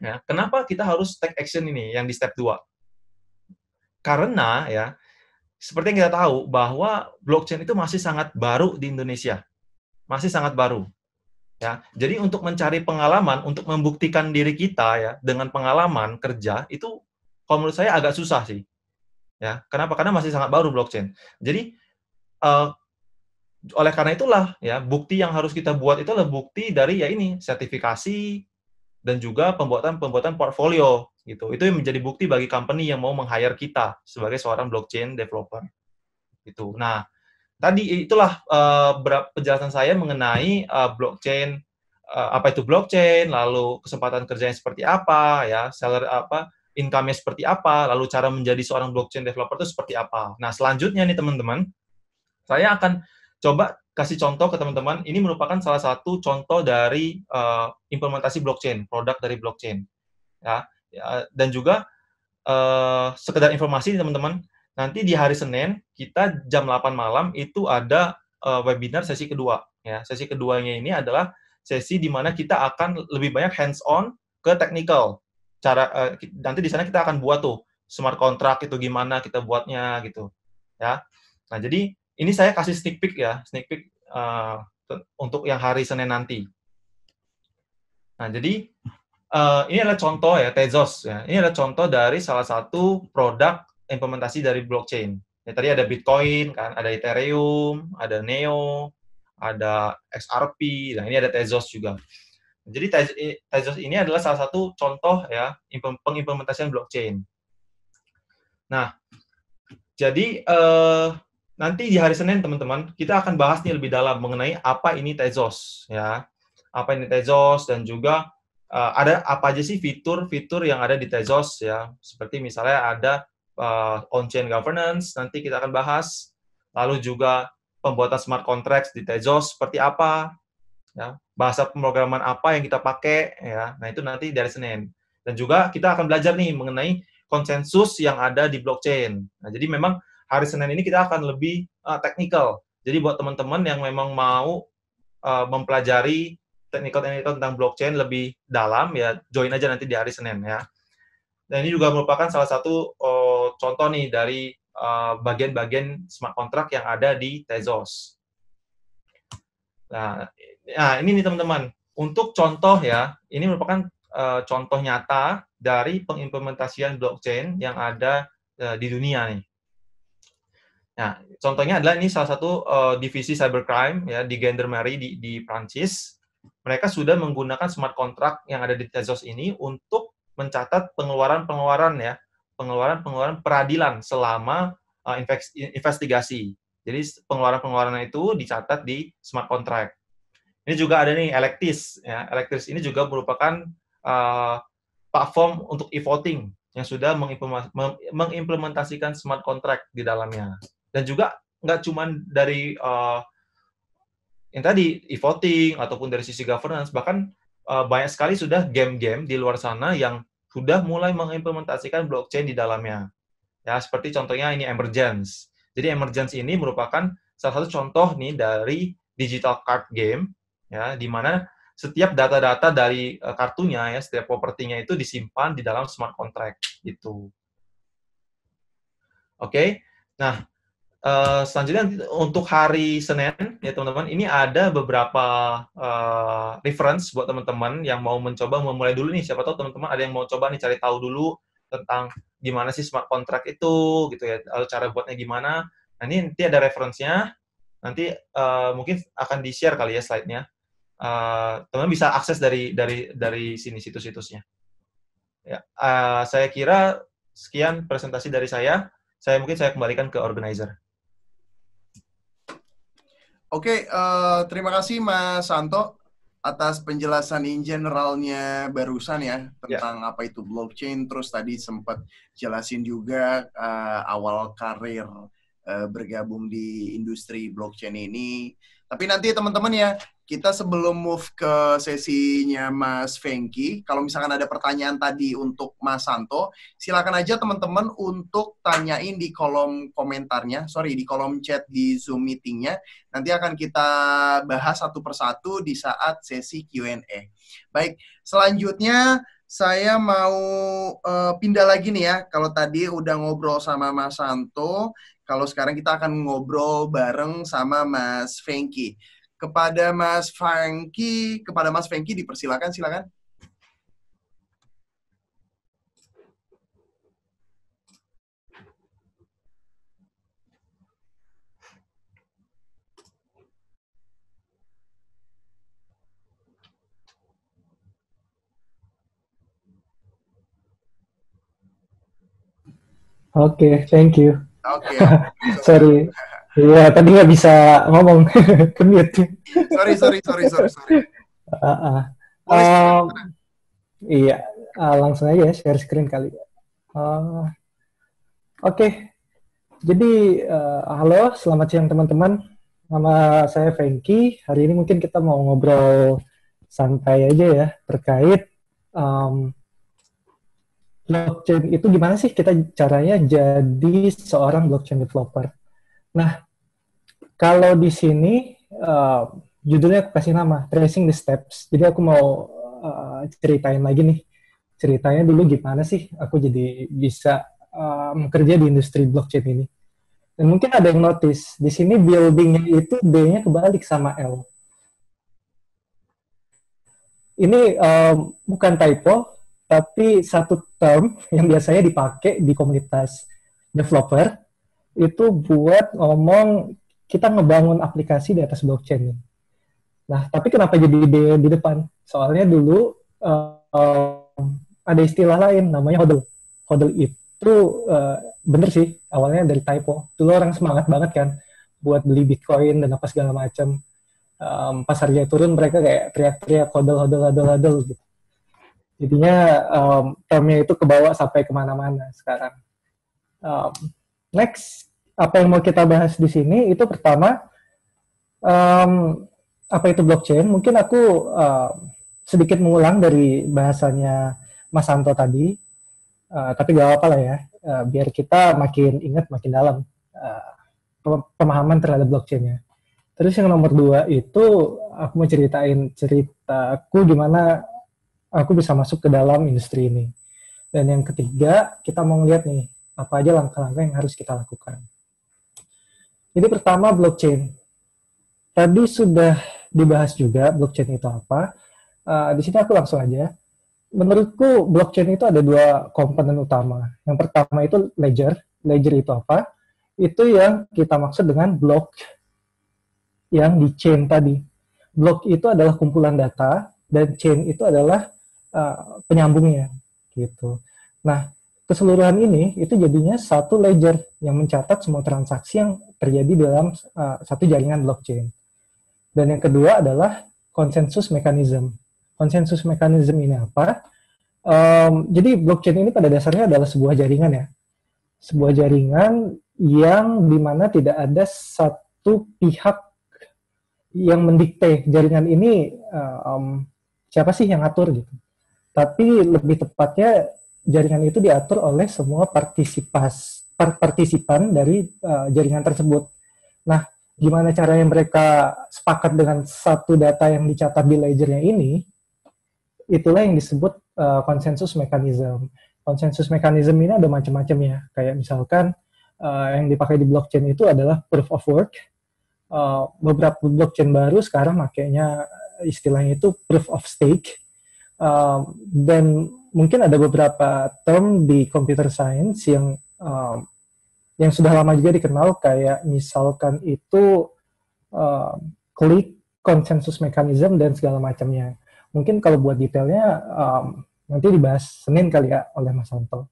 ya, kenapa kita harus take action ini yang di step 2? Karena, ya, seperti yang kita tahu, bahwa blockchain itu masih sangat baru di Indonesia. Masih sangat baru. Ya, jadi untuk mencari pengalaman, untuk membuktikan diri kita ya dengan pengalaman kerja itu, kalau menurut saya agak susah sih. Ya, kenapa? Karena masih sangat baru blockchain. Jadi oleh karena itulah ya bukti yang harus kita buat itu adalah bukti dari ya ini sertifikasi dan juga pembuatan portfolio gitu. Itu yang menjadi bukti bagi company yang mau meng-hire kita sebagai seorang blockchain developer gitu. Nah, tadi itulah penjelasan saya mengenai blockchain, apa itu blockchain, lalu kesempatan kerjanya seperti apa, ya, salary apa, income-nya seperti apa, lalu cara menjadi seorang blockchain developer itu seperti apa. Nah, selanjutnya nih teman-teman, saya akan coba kasih contoh ke teman-teman. Ini merupakan salah satu contoh dari implementasi blockchain, produk dari blockchain, ya. Dan juga sekedar informasi teman-teman, nanti di hari Senin kita jam 8 malam itu ada webinar sesi kedua. Ya, sesi keduanya ini adalah sesi di mana kita akan lebih banyak hands-on ke technical. Nanti di sana kita akan buat tuh smart contract itu gimana kita buatnya gitu. Ya. Nah, jadi ini saya kasih sneak peek ya, sneak peek untuk yang hari Senin nanti. Nah, jadi ini adalah contoh ya, Tezos. Ya. Ini adalah contoh dari salah satu produk implementasi dari blockchain. Ya, tadi ada Bitcoin, kan, ada Ethereum, ada Neo, ada XRP, dan ini ada Tezos juga. Jadi Tezos ini adalah salah satu contoh ya pengimplementasian blockchain. Nah, jadi nanti di hari Senin teman-teman kita akan bahas nih lebih dalam mengenai apa ini Tezos ya, apa ini Tezos dan juga ada apa aja sih fitur-fitur yang ada di Tezos ya, seperti misalnya ada on-chain governance nanti kita akan bahas, lalu juga pembuatan smart contracts di Tezos seperti apa, ya, bahasa pemrograman apa yang kita pakai ya, nah itu nanti dari Senin dan juga kita akan belajar nih mengenai konsensus yang ada di blockchain. Nah jadi memang hari Senin ini kita akan lebih teknikal. Jadi buat teman-teman yang memang mau mempelajari teknikal tentang blockchain lebih dalam ya join aja nanti di hari Senin ya. Dan ini juga merupakan salah satu contoh nih dari bagian-bagian smart contract yang ada di Tezos. Nah, ini nih teman-teman. Untuk contoh ya, ini merupakan contoh nyata dari pengimplementasian blockchain yang ada di dunia nih. Nah, contohnya adalah ini salah satu divisi cybercrime ya di Gendarmerie di Prancis. Mereka sudah menggunakan smart contract yang ada di Tezos ini untuk mencatat pengeluaran-pengeluaran ya, pengeluaran-pengeluaran peradilan selama investigasi. Jadi pengeluaran-pengeluaran itu dicatat di smart contract. Ini juga ada nih Electis ya. Electis ini juga merupakan platform untuk e-voting yang sudah mengimplementasikan smart contract di dalamnya. Dan juga nggak cuma dari yang tadi e-voting ataupun dari sisi governance, bahkan banyak sekali sudah game-game di luar sana yang sudah mulai mengimplementasikan blockchain di dalamnya. Ya, seperti contohnya ini Emergence. Jadi Emergence ini merupakan salah satu contoh nih dari digital card game ya, di mana setiap data-data dari kartunya ya, setiap propertinya itu disimpan di dalam smart contract gitu. Oke. Nah, selanjutnya untuk hari Senin ya teman-teman, ini ada beberapa reference buat teman-teman yang mau mencoba memulai dulu nih. Siapa tahu teman-teman ada yang mau coba nih cari tahu dulu tentang gimana sih smart contract itu gitu ya, lalu cara buatnya gimana. Nah, ini nanti ada referensinya. Nanti mungkin akan di-share kali ya slide-nya. Teman-teman bisa akses dari sini situs-situsnya. Ya, saya kira sekian presentasi dari saya. Mungkin saya kembalikan ke organizer. Oke, terima kasih Mas Santo atas penjelasan in generalnya barusan ya tentang apa itu blockchain. Terus tadi sempat jelasin juga awal karir bergabung di industri blockchain ini. Tapi nanti teman-teman ya, kita sebelum move ke sesinya Mas Fengki, kalau misalkan ada pertanyaan tadi untuk Mas Santo, silakan aja teman-teman untuk tanyain di kolom komentarnya, di kolom chat di Zoom meetingnya. Nanti akan kita bahas satu persatu di saat sesi Q&A. Baik, selanjutnya saya mau pindah lagi nih ya. Kalau tadi udah ngobrol sama Mas Santo, kalau sekarang kita akan ngobrol bareng sama Mas Fengki. Kepada Mas Fengki dipersilakan, silakan. Oke, thank you. Oke, Sorry. Iya, tadi nggak bisa ngomong. Mute. sorry. Uh, uh. Boleh share. Iya, langsung aja ya, share screen kali. Oke, jadi halo, selamat siang teman-teman. Nama saya Franky. Hari ini mungkin kita mau ngobrol santai aja ya terkait blockchain itu gimana sih kita caranya jadi seorang blockchain developer. Nah, kalau di sini judulnya aku kasih nama Tracing the Steps. Jadi aku mau ceritain lagi nih, ceritanya dulu gimana sih aku jadi bisa kerja di industri blockchain ini. Dan mungkin ada yang notice, di sini buildingnya itu D-nya kebalik sama L. Ini bukan typo, tapi satu term yang biasanya dipakai di komunitas developer itu buat ngomong kita ngebangun aplikasi di atas blockchain. Nah, tapi kenapa jadi di depan? Soalnya dulu ada istilah lain namanya hodl. Hodl itu bener sih, awalnya dari typo. Dulu orang semangat banget kan buat beli Bitcoin dan apa segala macam. Pas harganya turun mereka kayak teriak-teriak hodl gitu. Jadinya termnya itu kebawa sampai kemana-mana sekarang. Next, apa yang mau kita bahas di sini itu pertama apa itu blockchain? Mungkin aku sedikit mengulang dari bahasanya Mas Santo tadi, tapi gak apa-apa lah ya, biar kita makin ingat, makin dalam pemahaman terhadap blockchainnya. Terus yang nomor 2 itu aku mau ceritain ceritaku gimana aku bisa masuk ke dalam industri ini. Dan yang ketiga, kita mau ngeliat nih, apa aja langkah-langkah yang harus kita lakukan. Jadi pertama, blockchain. Tadi sudah dibahas juga blockchain itu apa. Di sini aku langsung aja. Menurutku blockchain itu ada 2 komponen utama. Yang pertama itu ledger. Ledger itu apa? Itu yang kita maksud dengan block yang di chain tadi. Block itu adalah kumpulan data dan chain itu adalah penyambungnya gitu. Nah, keseluruhan ini itu jadinya satu ledger yang mencatat semua transaksi yang terjadi dalam satu jaringan blockchain. Dan yang kedua adalah consensus mechanism. Consensus mechanism ini apa? Jadi blockchain ini pada dasarnya adalah sebuah jaringan ya. Sebuah jaringan yang dimana tidak ada satu pihak yang mendikte jaringan ini siapa sih yang ngatur gitu. Tapi lebih tepatnya jaringan itu diatur oleh semua partisipan dari jaringan tersebut. Nah, gimana caranya mereka sepakat dengan satu data yang dicatat di ledgernya ini, itulah yang disebut consensus mechanism. Consensus mechanism ini ada macam-macamnya. Kayak misalkan yang dipakai di blockchain itu adalah proof of work. Beberapa blockchain baru sekarang makanya istilahnya itu proof of stake. Dan mungkin ada beberapa term di computer science yang sudah lama juga dikenal, kayak misalkan itu click consensus mechanism dan segala macamnya. Mungkin kalau buat detailnya nanti dibahas Senin kali ya oleh Mas Santo.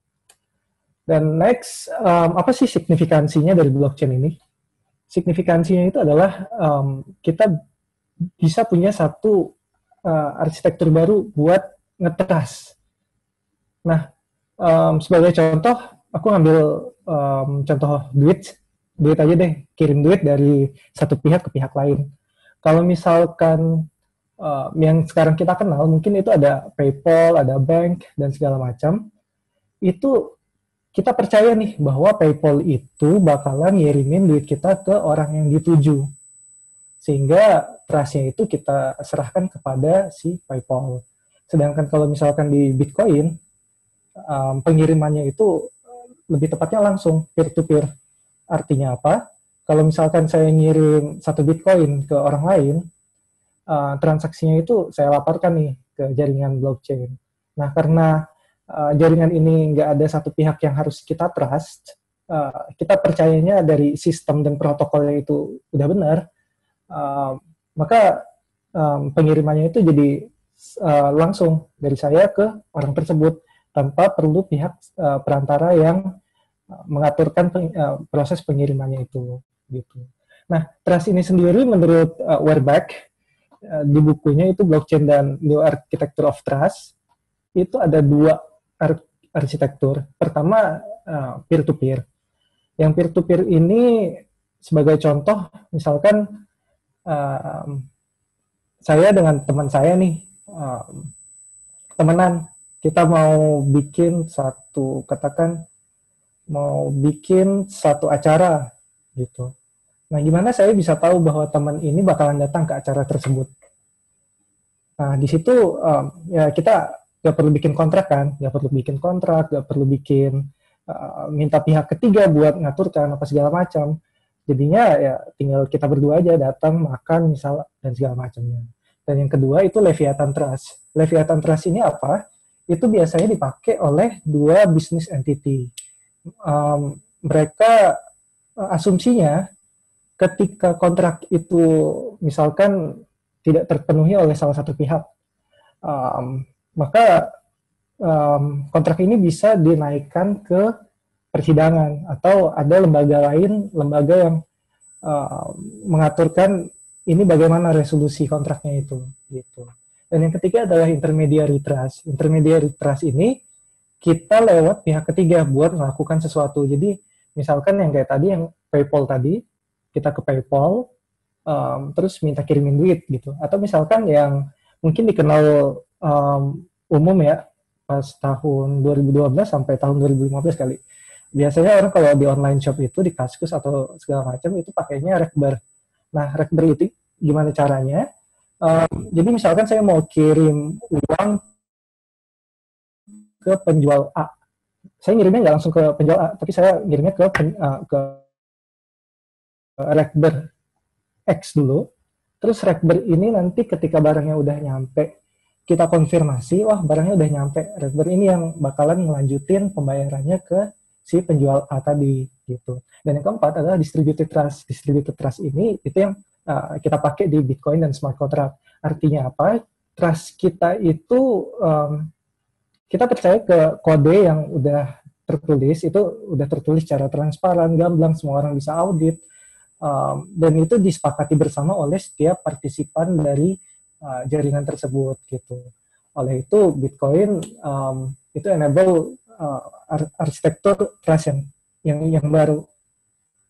Dan next, apa sih signifikansinya dari blockchain ini? Signifikansinya itu adalah kita bisa punya satu arsitektur baru buat nge-trust. Nah, sebagai contoh, aku ngambil contoh duit aja deh, kirim duit dari satu pihak ke pihak lain. Kalau misalkan yang sekarang kita kenal, mungkin itu ada PayPal, ada bank, dan segala macam, itu kita percaya nih bahwa PayPal itu bakalan ngirimin duit kita ke orang yang dituju. Sehingga trust-nya itu kita serahkan kepada si PayPal. Sedangkan kalau misalkan di Bitcoin, pengirimannya itu lebih tepatnya langsung peer-to-peer. Artinya apa? Kalau misalkan saya ngirim 1 Bitcoin ke orang lain, transaksinya itu saya laporkan nih ke jaringan blockchain. Nah, karena jaringan ini nggak ada satu pihak yang harus kita trust, kita percayanya dari sistem dan protokolnya itu udah benar, maka pengirimannya itu jadi langsung dari saya ke orang tersebut tanpa perlu pihak perantara yang mengaturkan proses pengirimannya itu gitu. Nah, trust ini sendiri menurut Werbach di bukunya itu Blockchain dan New Architecture of Trust itu ada dua arsitektur. Pertama peer-to-peer. Yang peer-to-peer ini sebagai contoh, misalkan saya dengan teman saya nih temenan, kita mau bikin satu acara gitu. Nah, gimana saya bisa tahu bahwa teman ini bakalan datang ke acara tersebut? Nah, di situ ya kita nggak perlu bikin kontrak kan, nggak perlu bikin minta pihak ketiga buat ngaturkan apa segala macam. Jadinya ya tinggal kita berdua aja datang, makan misal dan segala macamnya. Dan yang kedua itu Leviathan Trust. Leviathan Trust ini apa? Itu biasanya dipakai oleh dua business entity. Mereka asumsinya ketika kontrak itu misalkan tidak terpenuhi oleh salah satu pihak, maka kontrak ini bisa dinaikkan ke persidangan atau ada lembaga yang mengaturkan ini bagaimana resolusi kontraknya itu gitu. Dan yang ketiga adalah intermediary trust. Intermediary trust ini kita lewat pihak ketiga buat melakukan sesuatu. Jadi misalkan yang kayak tadi yang PayPal tadi, kita ke PayPal terus minta kirimin duit gitu. Atau misalkan yang mungkin dikenal umum ya pas tahun 2012 sampai tahun 2015 kali. Biasanya orang kalau di online shop itu di Kaskus atau segala macam itu pakainya Rekber. Nah, Rekber itu gimana caranya? Jadi misalkan saya mau kirim uang ke penjual A. Saya ngirimnya nggak langsung ke penjual A, tapi saya ngirimnya ke Rekber X dulu. Terus Rekber ini nanti ketika barangnya udah nyampe, kita konfirmasi, wah barangnya udah nyampe. Rekber ini yang bakalan ngelanjutin pembayarannya ke si penjual A tadi gitu. Dan yang keempat adalah distributed trust. Distributed trust ini itu yang kita pakai di Bitcoin dan smart contract. Artinya apa? Trust kita itu kita percaya ke kode yang udah tertulis, itu udah tertulis secara transparan, gamblang, semua orang bisa audit, dan itu disepakati bersama oleh setiap partisipan dari jaringan tersebut gitu. Oleh itu Bitcoin itu enable arsitektur trust yang baru,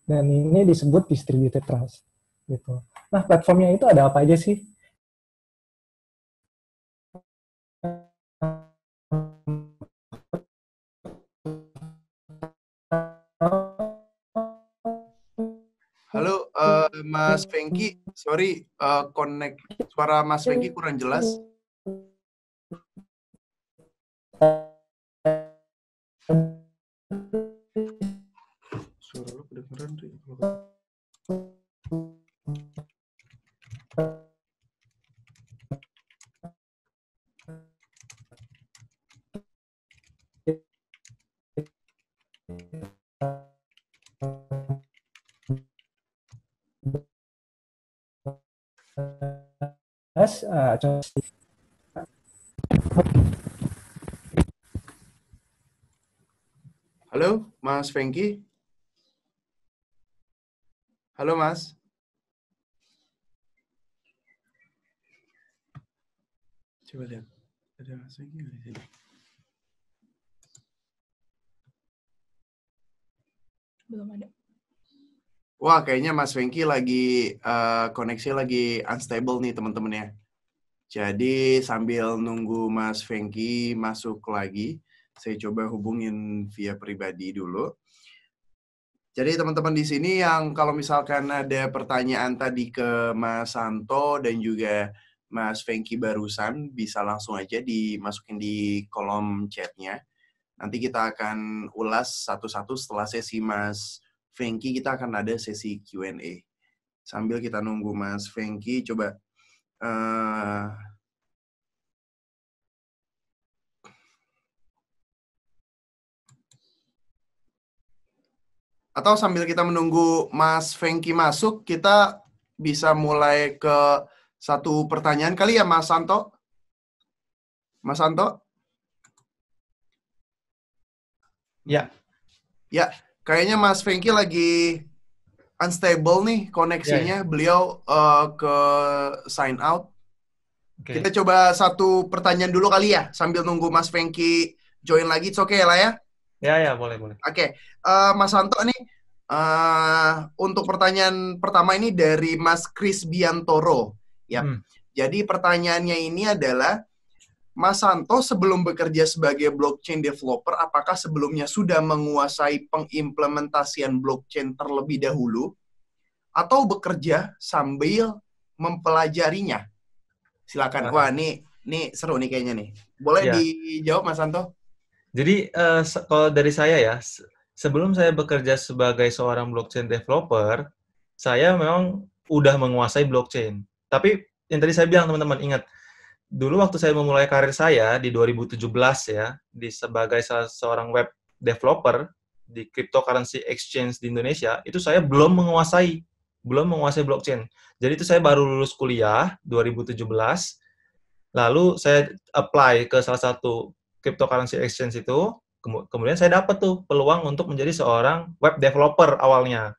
dan ini disebut distributed trust gitu. Nah, platformnya itu ada apa aja sih? Halo, Mas Fengki, sorry, connect suara Mas Fengki kurang jelas. Suara lu kedengeran, Ri. Halo, Mas Fengki. Halo, Mas. Coba lihat. Ada Mas Fengki nggak di sini? Belum ada. Wah, kayaknya Mas Fengki lagi koneksi lagi unstable nih teman-teman ya. Jadi sambil nunggu Mas Fengki masuk lagi, saya coba hubungin via pribadi dulu. Jadi teman-teman di sini yang kalau misalkan ada pertanyaan tadi ke Mas Santo dan juga Mas Fengki barusan, bisa langsung aja dimasukin di kolom chatnya. Nanti kita akan ulas satu-satu setelah sesi Mas Fengki, kita akan ada sesi Q&A. Sambil kita nunggu Mas Fengki, coba atau sambil kita menunggu Mas Fengki masuk, kita bisa mulai ke satu pertanyaan kali ya, Mas Santo? Mas Santo? Ya. Ya, kayaknya Mas Fengki lagi unstable nih koneksinya. Beliau ke sign out. Oke. Kita coba satu pertanyaan dulu kali ya, sambil nunggu Mas Fengki join lagi. It's okay lah ya? Ya, boleh. Oke. Mas Santo nih, untuk pertanyaan pertama ini dari Mas Chris Biantoro. Ya. Jadi pertanyaannya ini adalah, Mas Santo sebelum bekerja sebagai blockchain developer, apakah sebelumnya sudah menguasai pengimplementasian blockchain terlebih dahulu, atau bekerja sambil mempelajarinya? Silakan. Wah, nih seru nih kayaknya nih. Boleh dijawab, Mas Santo? Jadi, kalau dari saya ya, sebelum saya bekerja sebagai seorang blockchain developer, saya memang udah menguasai blockchain. Tapi yang tadi saya bilang, teman-teman, ingat, dulu waktu saya memulai karir saya di 2017 ya, sebagai seorang web developer di cryptocurrency exchange di Indonesia, itu saya belum menguasai blockchain. Jadi itu saya baru lulus kuliah 2017, lalu saya apply ke salah satu cryptocurrency exchange itu, kemudian saya dapat tuh peluang untuk menjadi seorang web developer awalnya.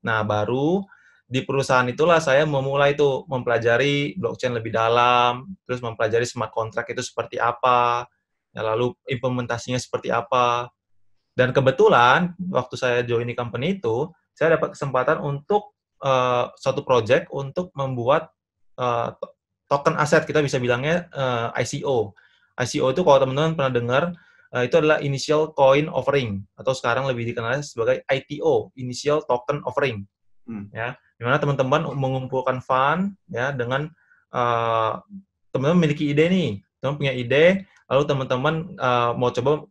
Nah, baru di perusahaan itulah saya memulai tuh mempelajari blockchain lebih dalam, terus mempelajari smart contract itu seperti apa, ya, lalu implementasinya seperti apa. Dan kebetulan waktu saya join di company itu, saya dapat kesempatan untuk suatu project untuk membuat token aset, kita bisa bilangnya ICO. ICO itu kalau teman-teman pernah dengar, itu adalah Initial Coin Offering, atau sekarang lebih dikenal sebagai ITO, Initial Token Offering. Ya, dimana teman-teman mengumpulkan fund ya dengan teman-teman memiliki ide nih, teman punya ide, lalu teman-teman mau coba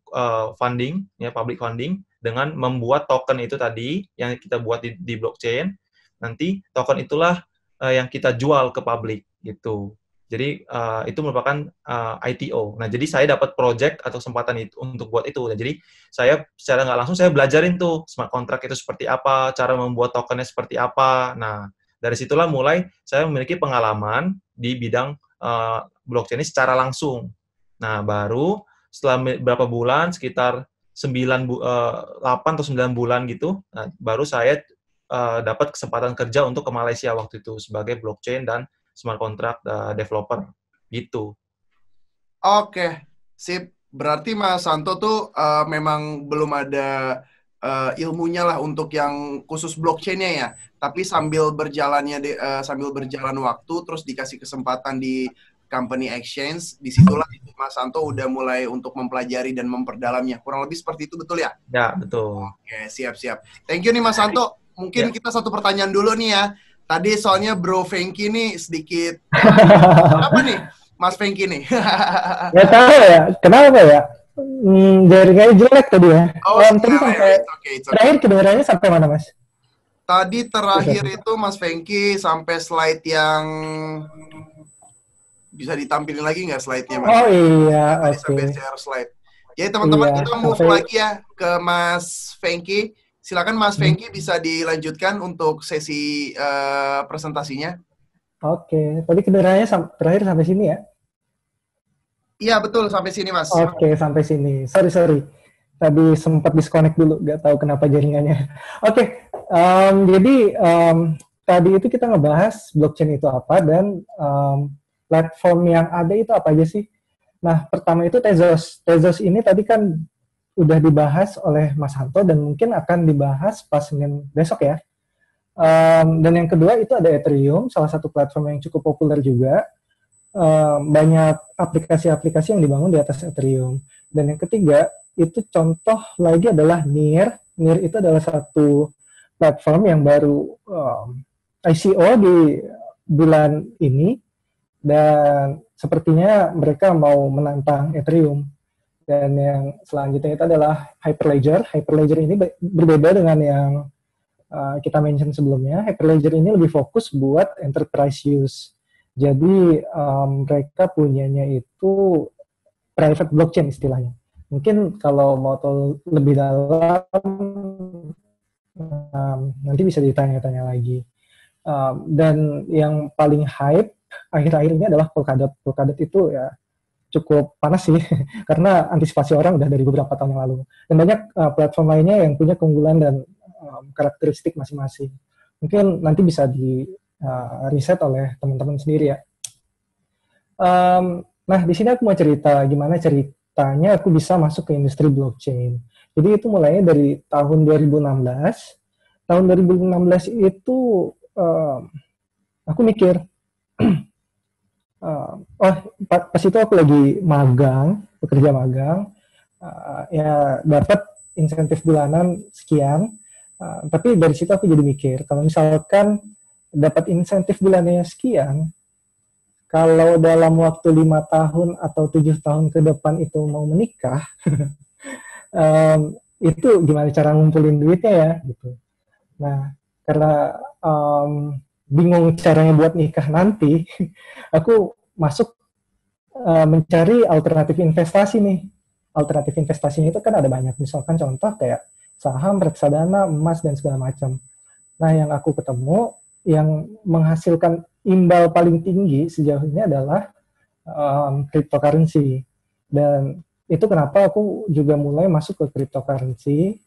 funding ya, public funding dengan membuat token itu tadi yang kita buat di blockchain. Nanti token itulah yang kita jual ke publik gitu. Jadi itu merupakan ITO. Nah, jadi saya dapat project atau kesempatan itu untuk buat itu. Nah, jadi saya secara nggak langsung saya belajarin tuh smart contract itu seperti apa, cara membuat tokennya seperti apa. Nah, dari situlah mulai saya memiliki pengalaman di bidang blockchain ini secara langsung. Nah, baru setelah beberapa bulan, sekitar 8 atau 9 bulan gitu, nah, baru saya dapat kesempatan kerja untuk ke Malaysia waktu itu sebagai blockchain dan smart contract developer gitu. Oke, sip. Berarti Mas Santo tuh memang belum ada ilmunya lah untuk yang khusus blockchain-nya ya. Tapi sambil berjalan waktu, terus dikasih kesempatan di company exchange, disitulah Mas Santo udah mulai untuk mempelajari dan memperdalamnya. Kurang lebih seperti itu, betul ya? Ya, betul. Oke, siap. Thank you nih Mas Santo. Mungkin kita satu pertanyaan dulu nih ya. Tadi soalnya Bro Fengki nih sedikit apa nih Mas Fengki nih? Gak tahu ya, kenapa ya? Jaringannya jelek tadi ya. Tadi sampai terakhir kedengarannya sampai mana, Mas? Tadi terakhir itu Mas Fengki sampai slide yang bisa ditampilin lagi nggak slide-nya, Mas? Oh iya, oke. Sampai share slide. Jadi teman-teman kita move lagi ya ke Mas Fengki. Silakan Mas Fengki bisa dilanjutkan untuk sesi presentasinya. Oke, tadi kedengarannya terakhir sampai sini ya? Iya betul, sampai sini Mas. Oke, sampai sini. Sorry. Tadi sempat disconnect dulu, nggak tahu kenapa jaringannya. Oke, jadi tadi itu kita ngebahas blockchain itu apa dan platform yang ada itu apa aja sih? Nah, pertama itu Tezos. Tezos ini tadi kan udah dibahas oleh Mas Hanto dan mungkin akan dibahas pas Senin besok ya. Dan yang kedua itu ada Ethereum, salah satu platform yang cukup populer juga. Banyak aplikasi-aplikasi yang dibangun di atas Ethereum. Dan yang ketiga, itu contoh lagi adalah Near. Near itu adalah satu platform yang baru ICO di bulan ini. Dan sepertinya mereka mau menantang Ethereum. Dan yang selanjutnya itu adalah Hyperledger. Hyperledger ini berbeda dengan yang kita mention sebelumnya. Hyperledger ini lebih fokus buat enterprise use. Jadi mereka punyanya itu private blockchain istilahnya. Mungkin kalau mau tahu lebih dalam nanti bisa ditanya-tanya lagi. Dan yang paling hype akhir-akhir ini adalah Polkadot. Polkadot itu ya cukup panas sih karena antisipasi orang udah dari beberapa tahun yang lalu. Dan banyak platform lainnya yang punya keunggulan dan karakteristik masing-masing. Mungkin nanti bisa di riset oleh teman-teman sendiri ya. Nah, di sini aku mau cerita gimana ceritanya aku bisa masuk ke industri blockchain. Jadi itu mulainya dari tahun 2016. Tahun 2016 itu aku mikir, pas itu aku lagi bekerja magang, ya dapat insentif bulanan sekian. Tapi dari situ aku jadi mikir, kalau misalkan dapat insentif bulanannya sekian, kalau dalam waktu 5 tahun atau 7 tahun ke depan itu mau menikah, itu gimana cara ngumpulin duitnya ya gitu. Nah, karena bingung caranya buat nikah nanti, aku masuk mencari alternatif investasi nih. Alternatif investasinya itu kan ada banyak, misalkan contoh kayak saham, reksadana, emas, dan segala macam. Nah, yang aku ketemu, yang menghasilkan imbal paling tinggi sejauh ini adalah cryptocurrency. Dan itu kenapa aku juga mulai masuk ke cryptocurrency,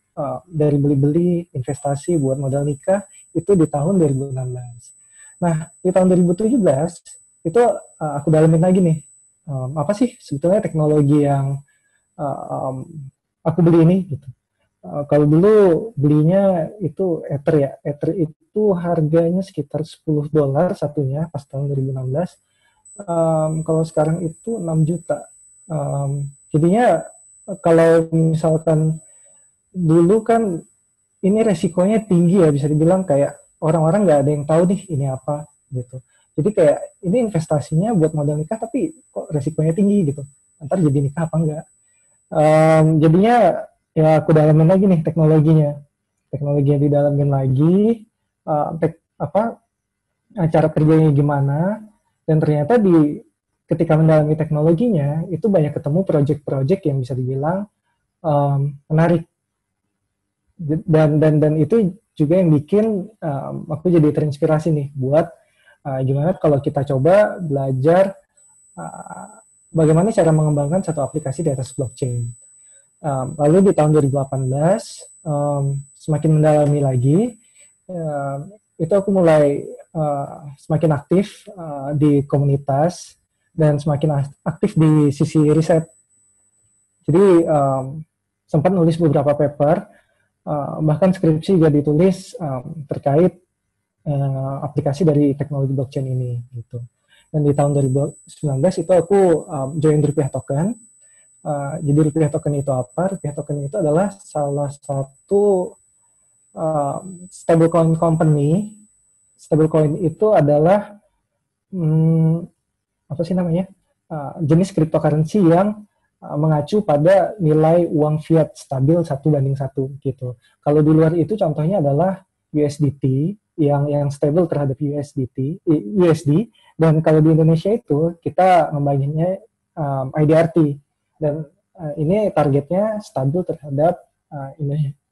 dari beli-beli investasi buat modal nikah, itu di tahun 2016. Nah, di tahun 2017, itu aku dalamin lagi nih, apa sih sebetulnya teknologi yang aku beli ini, gitu. Kalau dulu belinya itu Ether ya. Ether itu harganya sekitar $10 satunya pas tahun 2016. Kalau sekarang itu 6 juta. Jadinya kalau misalkan dulu kan ini resikonya tinggi ya, bisa dibilang kayak orang-orang nggak ada yang tahu nih ini apa gitu. Jadi kayak ini investasinya buat modal nikah tapi kok resikonya tinggi gitu. Ntar jadi nikah apa enggak. Jadinya ya aku dalamin lagi nih teknologinya didalamin lagi, cara kerjanya gimana, dan ternyata ketika mendalami teknologinya itu banyak ketemu project-project yang bisa dibilang menarik, dan itu juga yang bikin aku jadi terinspirasi nih buat gimana kalau kita coba belajar bagaimana cara mengembangkan satu aplikasi di atas blockchain. Lalu di tahun 2018 semakin mendalami lagi, itu aku mulai semakin aktif di komunitas dan semakin aktif di sisi riset. Jadi sempat nulis beberapa paper, bahkan skripsi juga ditulis terkait aplikasi dari teknologi blockchain ini gitu. Dan di tahun 2019 itu aku join Rupiah Token. Jadi Rupiah Token itu apa? Rupiah Token itu adalah salah satu stablecoin company. Stablecoin itu adalah apa sih namanya? Jenis cryptocurrency yang mengacu pada nilai uang fiat stabil 1:1 gitu. Kalau di luar itu contohnya adalah USDT yang stable terhadap USD, dan kalau di Indonesia itu kita ngembanginnya IDRT. Dan ini targetnya stabil terhadap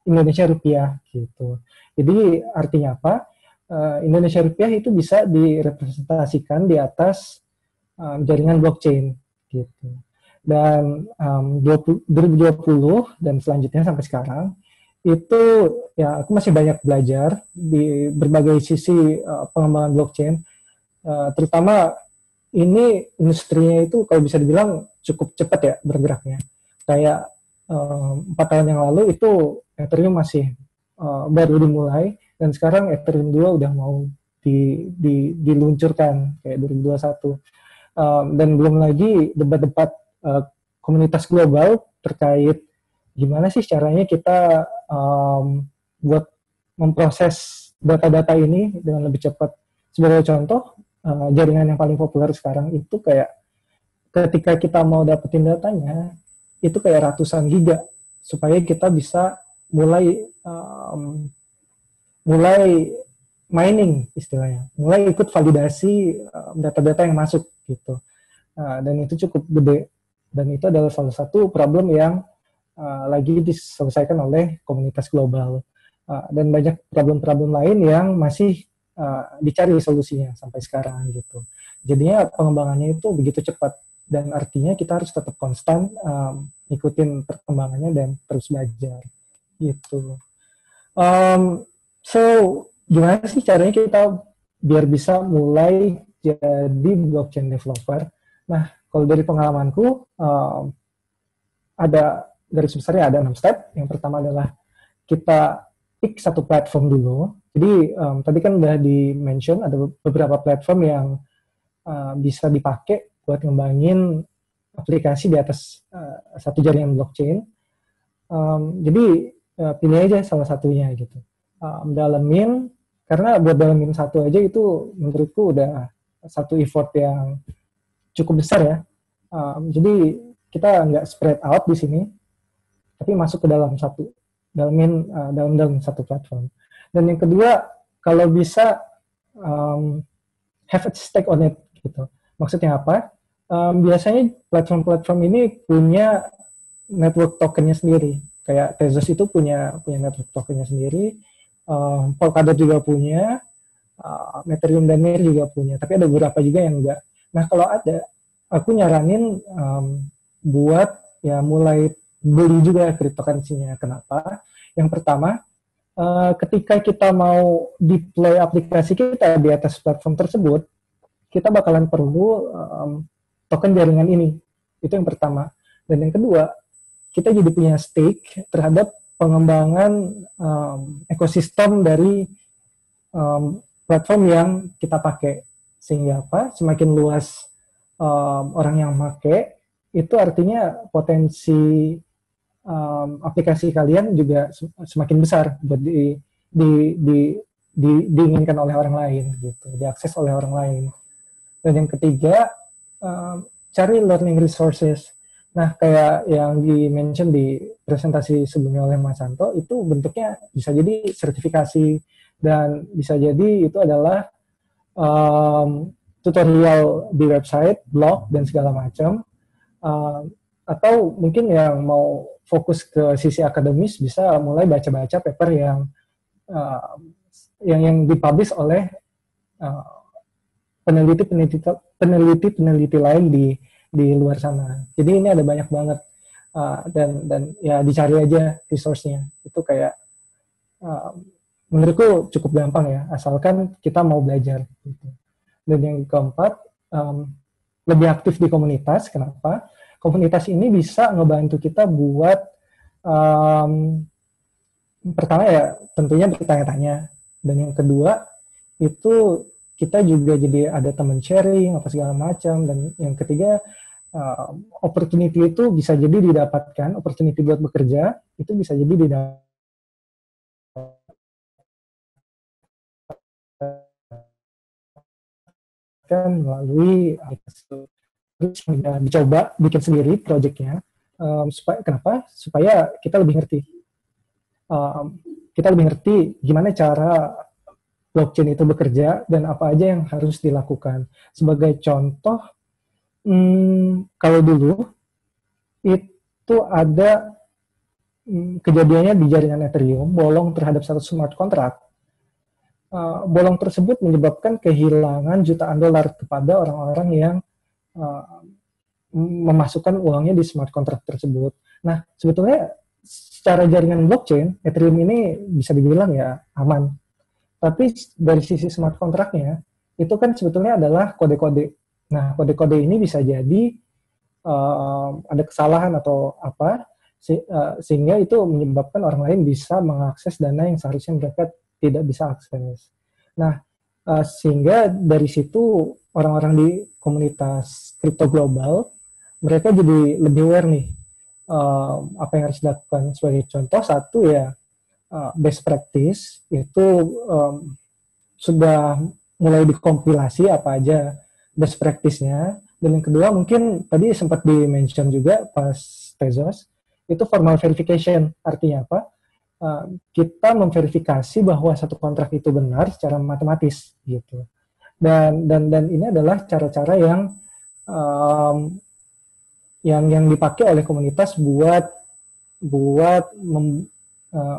Indonesia rupiah gitu. Jadi artinya apa? Indonesia rupiah itu bisa direpresentasikan di atas jaringan blockchain gitu. Dan 2020 dan selanjutnya sampai sekarang itu ya aku masih banyak belajar di berbagai sisi pengembangan blockchain, terutama ini industrinya itu kalau bisa dibilang cukup cepat ya bergeraknya. Kayak 4 tahun yang lalu itu Ethereum masih baru dimulai, dan sekarang Ethereum 2 udah mau diluncurkan kayak 2021. Dan belum lagi debat-debat komunitas global terkait gimana sih caranya kita buat memproses data-data ini dengan lebih cepat. Sebagai contoh, jaringan yang paling populer sekarang itu kayak ketika kita mau dapetin datanya itu kayak ratusan giga supaya kita bisa mulai mining istilahnya, mulai ikut validasi data-data yang masuk gitu. Dan itu cukup gede, dan itu adalah salah satu problem yang lagi diselesaikan oleh komunitas global, dan banyak problem-problem lain yang masih dicari solusinya sampai sekarang gitu. Jadinya pengembangannya itu begitu cepat. dan artinya kita harus tetap konstan ikutin perkembangannya dan terus belajar gitu. So gimana sih caranya kita biar bisa mulai jadi blockchain developer? Nah, kalau dari pengalamanku ada garis besarnya ada 6 step. Yang pertama adalah kita pick satu platform dulu. Jadi tadi kan udah di-mention ada beberapa platform yang bisa dipakai buat ngembangin aplikasi di atas satu jaringan blockchain. Jadi pilih aja salah satunya gitu. Dalemin, karena buat dalemin satu aja itu menurutku udah satu effort yang cukup besar ya. Jadi kita nggak spread out di sini, tapi masuk ke dalam satu, dalam satu platform. Dan yang kedua, kalau bisa have a stake on it gitu. Maksudnya apa? Biasanya platform-platform ini punya network tokennya sendiri. Kayak Tezos itu punya network tokennya sendiri, Polkadot juga punya, Ethereum dan Mir juga punya. Tapi ada beberapa juga yang enggak. Nah kalau ada, aku nyaranin buat ya mulai beli juga cryptocurrency-nya. Kenapa? Yang pertama, ketika kita mau deploy aplikasi kita di atas platform tersebut, kita bakalan perlu token jaringan ini. Itu yang pertama. Dan yang kedua, kita jadi punya stake terhadap pengembangan ekosistem dari platform yang kita pakai. Sehingga apa? Semakin luas orang yang pakai, itu artinya potensi aplikasi kalian juga semakin besar buat diinginkan oleh orang lain, gitu, diakses oleh orang lain. Dan yang ketiga, cari learning resources. Nah, kayak yang di-mention di presentasi sebelumnya oleh Mas Santo, itu bentuknya bisa jadi sertifikasi, dan bisa jadi itu adalah tutorial di website, blog, dan segala macam. Atau mungkin yang mau fokus ke sisi akademis, bisa mulai baca-baca paper yang dipublish oleh peneliti lain di luar sana. Jadi ini ada banyak banget, dan ya dicari aja resource-nya. Itu kayak menurutku cukup gampang ya, asalkan kita mau belajar gitu. Dan yang keempat, lebih aktif di komunitas. Kenapa? Komunitas ini bisa ngebantu kita buat pertama ya tentunya bertanya-tanya, dan yang kedua itu kita juga jadi ada teman sharing apa segala macam, dan yang ketiga opportunity itu bisa jadi didapatkan, opportunity buat bekerja itu bisa jadi didapatkan melalui terus dicoba bikin sendiri projectnya. Kenapa? Supaya kita lebih ngerti. Kita lebih ngerti gimana cara blockchain itu bekerja dan apa aja yang harus dilakukan. Sebagai contoh, kalau dulu itu ada kejadiannya di jaringan Ethereum, bolong terhadap satu smart contract. Bolong tersebut menyebabkan kehilangan jutaan dolar kepada orang-orang yang memasukkan uangnya di smart contract tersebut. Nah, sebetulnya secara jaringan blockchain, Ethereum ini bisa dibilang ya aman. Tapi dari sisi smart contract-nya, itu kan sebetulnya adalah kode-kode. Nah, kode-kode ini bisa jadi ada kesalahan atau apa, sehingga itu menyebabkan orang lain bisa mengakses dana yang seharusnya mereka tidak bisa akses. Nah, sehingga dari situ orang-orang di komunitas kripto global, mereka jadi lebih aware nih, apa yang harus dilakukan. Sebagai contoh, satu ya, best practice itu sudah mulai dikompilasi apa aja best practice-nya. Dan yang kedua mungkin tadi sempat di-mention juga pas Tezos, itu formal verification. Artinya apa? Kita memverifikasi bahwa satu kontrak itu benar secara matematis gitu. Dan ini adalah cara-cara yang dipakai oleh komunitas buat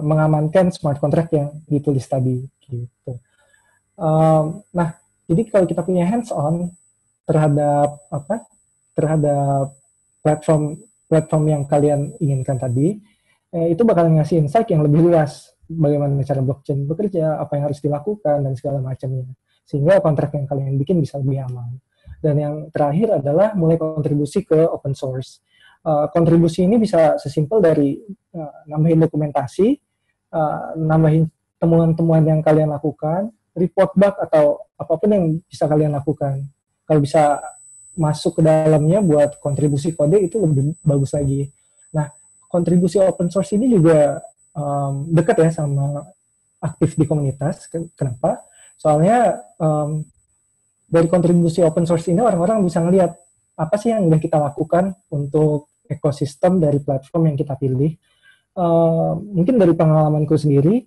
mengamankan smart contract yang ditulis tadi gitu. Nah, jadi kalau kita punya hands on terhadap terhadap platform yang kalian inginkan tadi, itu bakal ngasih insight yang lebih luas bagaimana cara blockchain bekerja, apa yang harus dilakukan, dan segala macamnya. Sehingga kontrak yang kalian bikin bisa lebih aman. Dan yang terakhir adalah mulai kontribusi ke open source. Kontribusi ini bisa sesimpel dari nambahin dokumentasi, nambahin temuan-temuan yang kalian lakukan, report bug atau apapun yang bisa kalian lakukan. Kalau bisa masuk ke dalamnya buat kontribusi kode itu lebih bagus lagi. Nah, kontribusi open source ini juga dekat ya sama aktif di komunitas. Kenapa? Soalnya dari kontribusi open source ini orang-orang bisa ngelihat apa sih yang udah kita lakukan untuk ekosistem dari platform yang kita pilih. Mungkin dari pengalamanku sendiri,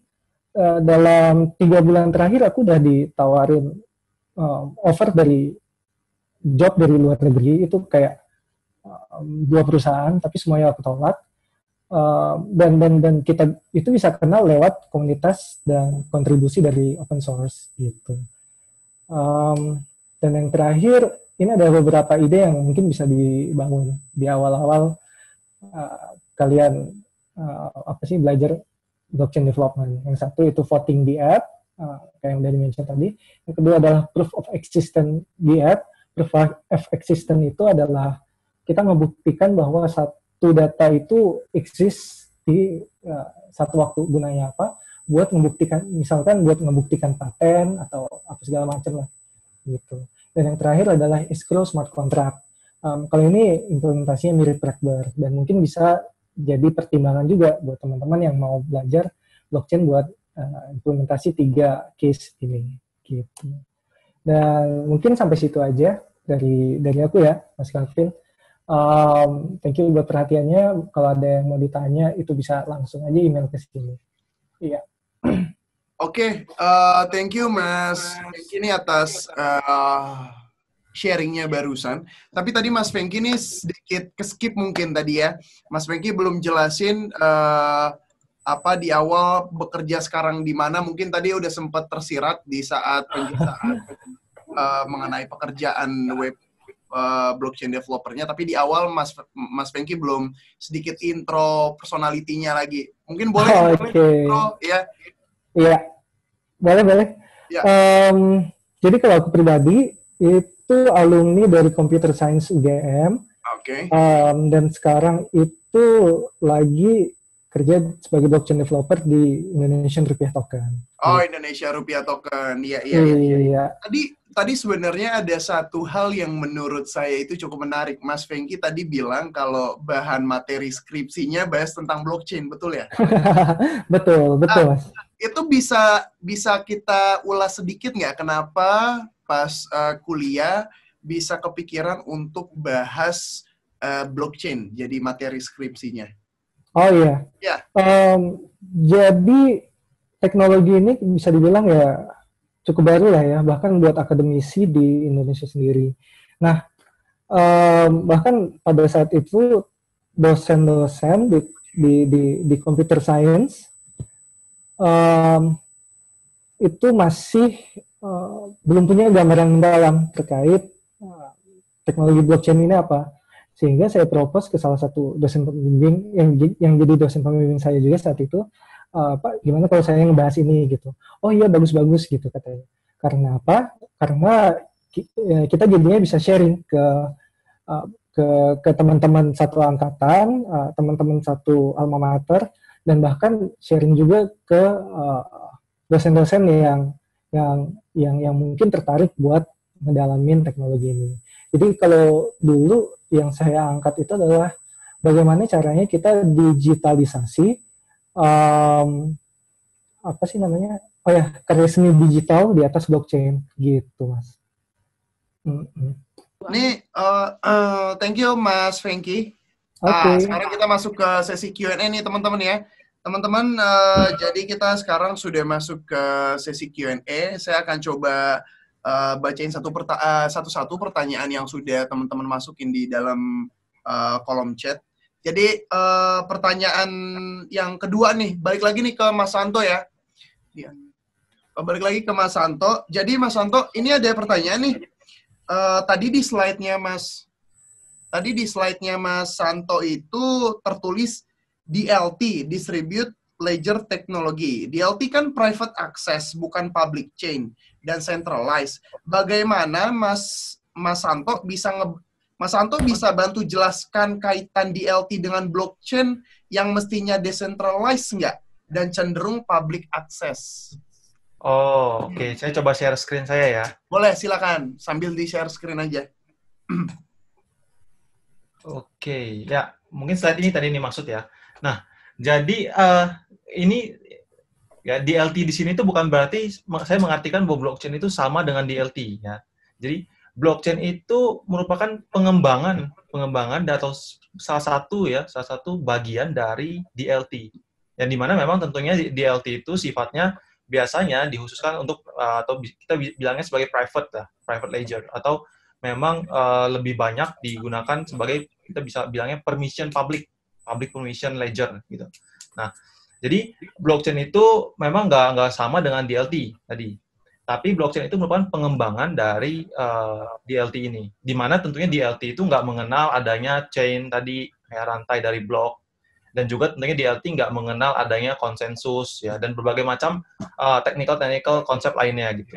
dalam 3 bulan terakhir aku udah ditawarin offer dari job dari luar negeri, itu kayak 2 perusahaan, tapi semuanya aku tolak. Dan kita itu bisa kenal lewat komunitas dan kontribusi dari open source gitu. Dan yang terakhir, ini ada beberapa ide yang mungkin bisa dibangun di awal-awal kalian belajar blockchain development. Yang satu itu voting di app, kayak yang dari mention tadi. Yang kedua adalah proof of existence di app. Proof of existence itu adalah kita membuktikan bahwa satu data itu exist di satu waktu, gunanya apa? Buat membuktikan, misalkan buat membuktikan paten atau apa segala macam lah, gitu. Dan yang terakhir adalah escrow smart contract. Kalau ini implementasinya mirip Praxberg dan mungkin bisa jadi pertimbangan juga buat teman-teman yang mau belajar blockchain buat implementasi 3 case ini, gitu. Dan mungkin sampai situ aja dari aku ya, Mas Calvin. Thank you buat perhatiannya. Kalau ada yang mau ditanya itu bisa langsung aja email ke sini. Iya. Oke, thank you Mas Fengki ini atas sharingnya barusan. Tapi tadi Mas Fengki ini sedikit keskip mungkin tadi ya. Mas Fengki belum jelasin apa di awal bekerja sekarang di mana. Mungkin tadi udah sempat tersirat di saat penjelasan mengenai pekerjaan web blockchain developernya. Tapi di awal Mas Fengki belum sedikit intro personalitinya lagi. Mungkin boleh intro ya. Iya, boleh. Ya. Jadi kalau aku pribadi itu alumni dari Computer Science UGM. Oke. Dan sekarang itu lagi kerja sebagai blockchain developer di Indonesian Rupiah Token. Oh, Indonesia Rupiah Token. Iya. Tadi sebenarnya ada satu hal yang menurut saya itu cukup menarik. Mas Fengki tadi bilang kalau bahan materi skripsinya bahas tentang blockchain, betul ya? Betul. Itu bisa kita ulas sedikit nggak? Kenapa pas kuliah bisa kepikiran untuk bahas blockchain jadi materi skripsinya? Oh iya. Ya. Jadi teknologi ini bisa dibilang ya cukup baru lah ya, bahkan buat akademisi di Indonesia sendiri. Nah, bahkan pada saat itu dosen-dosen di computer science itu masih belum punya gambaran mendalam terkait teknologi blockchain ini apa. Sehingga saya propose ke salah satu dosen pembimbing yang jadi dosen pembimbing saya juga saat itu, Pak, gimana kalau saya ngebahas ini gitu. Oh iya, bagus gitu katanya. Karena apa? Karena kita jadinya bisa sharing ke teman-teman satu angkatan, teman-teman satu alma mater, dan bahkan sharing juga ke dosen-dosen yang mungkin tertarik buat ngedalamin teknologi ini. Jadi kalau dulu yang saya angkat itu adalah bagaimana caranya kita digitalisasi karya seni digital di atas blockchain gitu, Mas. Ini thank you Mas Fengki. Okay. Sekarang kita masuk ke sesi Q&A nih teman-teman ya. Teman-teman, jadi kita sekarang sudah masuk ke sesi Q&A. Saya akan coba bacain satu-satu pertanyaan yang sudah teman-teman masukin di dalam kolom chat. Jadi pertanyaan yang kedua nih, balik lagi nih ke Mas Santo ya. Balik lagi ke Mas Santo. Jadi Mas Santo, ini ada pertanyaan nih. Tadi di slide-nya Mas tadi di slide-nya Mas Santo itu tertulis DLT, Distribute Ledger Technology. DLT kan private access, bukan public chain dan centralized. Bagaimana Mas Santo bisa bantu jelaskan kaitan DLT dengan blockchain yang mestinya decentralized nggak dan cenderung public access? Oh, oke. Saya coba share screen saya ya. Boleh, silakan. Sambil di-share screen aja. Oke, ya. Mungkin slide ini tadi maksud ya. Nah, jadi ini ya DLT di sini itu bukan berarti saya mengartikan bahwa blockchain itu sama dengan DLT ya. Jadi blockchain itu merupakan pengembangan atau salah satu bagian dari DLT. Yang dimana memang tentunya DLT itu sifatnya biasanya dikhususkan untuk atau kita bilangnya sebagai private ledger, atau memang lebih banyak digunakan sebagai, kita bisa bilangnya permission public permission ledger gitu. Nah, jadi blockchain itu memang nggak sama dengan DLT tadi, tapi blockchain itu merupakan pengembangan dari DLT ini, di mana tentunya DLT itu nggak mengenal adanya chain tadi, kayak rantai dari blok, dan juga tentunya DLT nggak mengenal adanya konsensus ya, dan berbagai macam technical konsep lainnya gitu.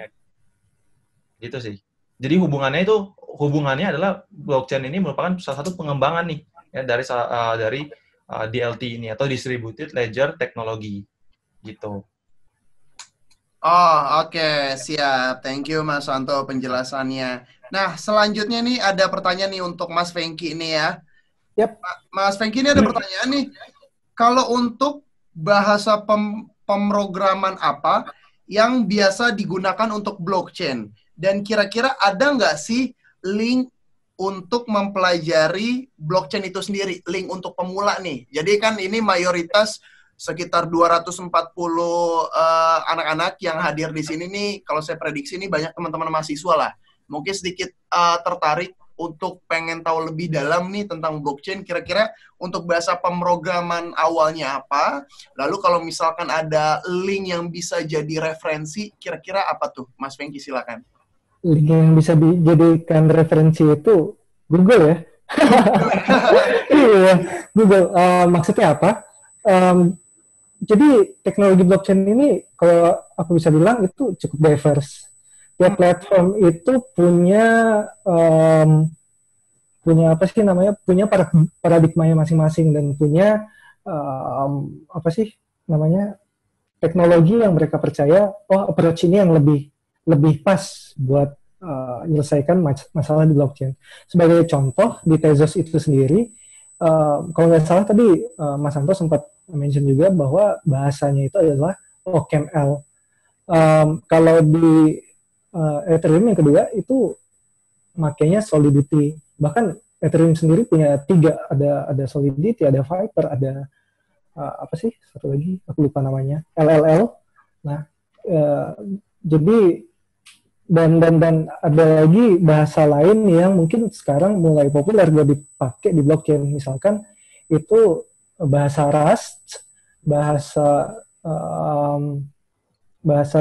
Gitu sih. Jadi hubungannya adalah blockchain ini merupakan salah satu pengembangan nih ya dari DLT ini, atau Distributed Ledger Technology gitu. Oh, oke. Siap. Thank you Mas Santo penjelasannya. Nah, selanjutnya nih ada pertanyaan nih untuk Mas Fengki ini ya. Yap. Mas Fengki ini ada pertanyaan nih. Kalau untuk bahasa pemrograman apa yang biasa digunakan untuk blockchain? Dan kira-kira ada nggak sih link untuk mempelajari blockchain itu sendiri? Link untuk pemula nih. Jadi kan ini mayoritas sekitar 240 anak-anak yang hadir di sini nih. Kalau saya prediksi nih banyak teman-teman mahasiswa lah. Mungkin sedikit tertarik untuk pengen tahu lebih dalam nih tentang blockchain, kira-kira untuk bahasa pemrograman awalnya apa, lalu kalau misalkan ada link yang bisa jadi referensi, kira-kira apa tuh, Mas Fengki, silakan. Link yang bisa dijadikan referensi itu Google ya? Iya, Google. Maksudnya apa? Jadi teknologi blockchain ini, kalau aku bisa bilang, itu cukup diverse. Tiap platform itu punya apa sih namanya, punya paradigmanya masing-masing, dan punya apa sih namanya, teknologi yang mereka percaya, approach ini yang lebih pas buat menyelesaikan masalah di blockchain. Sebagai contoh, di Tezos itu sendiri, kalau nggak salah tadi Mas Santo sempat mention juga bahwa bahasanya itu adalah OCaml. Kalau di Ethereum yang kedua itu makanya Solidity. Bahkan Ethereum sendiri punya 3, ada Solidity, ada Viper, ada apa sih satu lagi aku lupa namanya, LLL. Nah, jadi dan ada lagi bahasa lain yang mungkin sekarang mulai populer buat dipakai di blockchain. Misalkan itu bahasa Rust, bahasa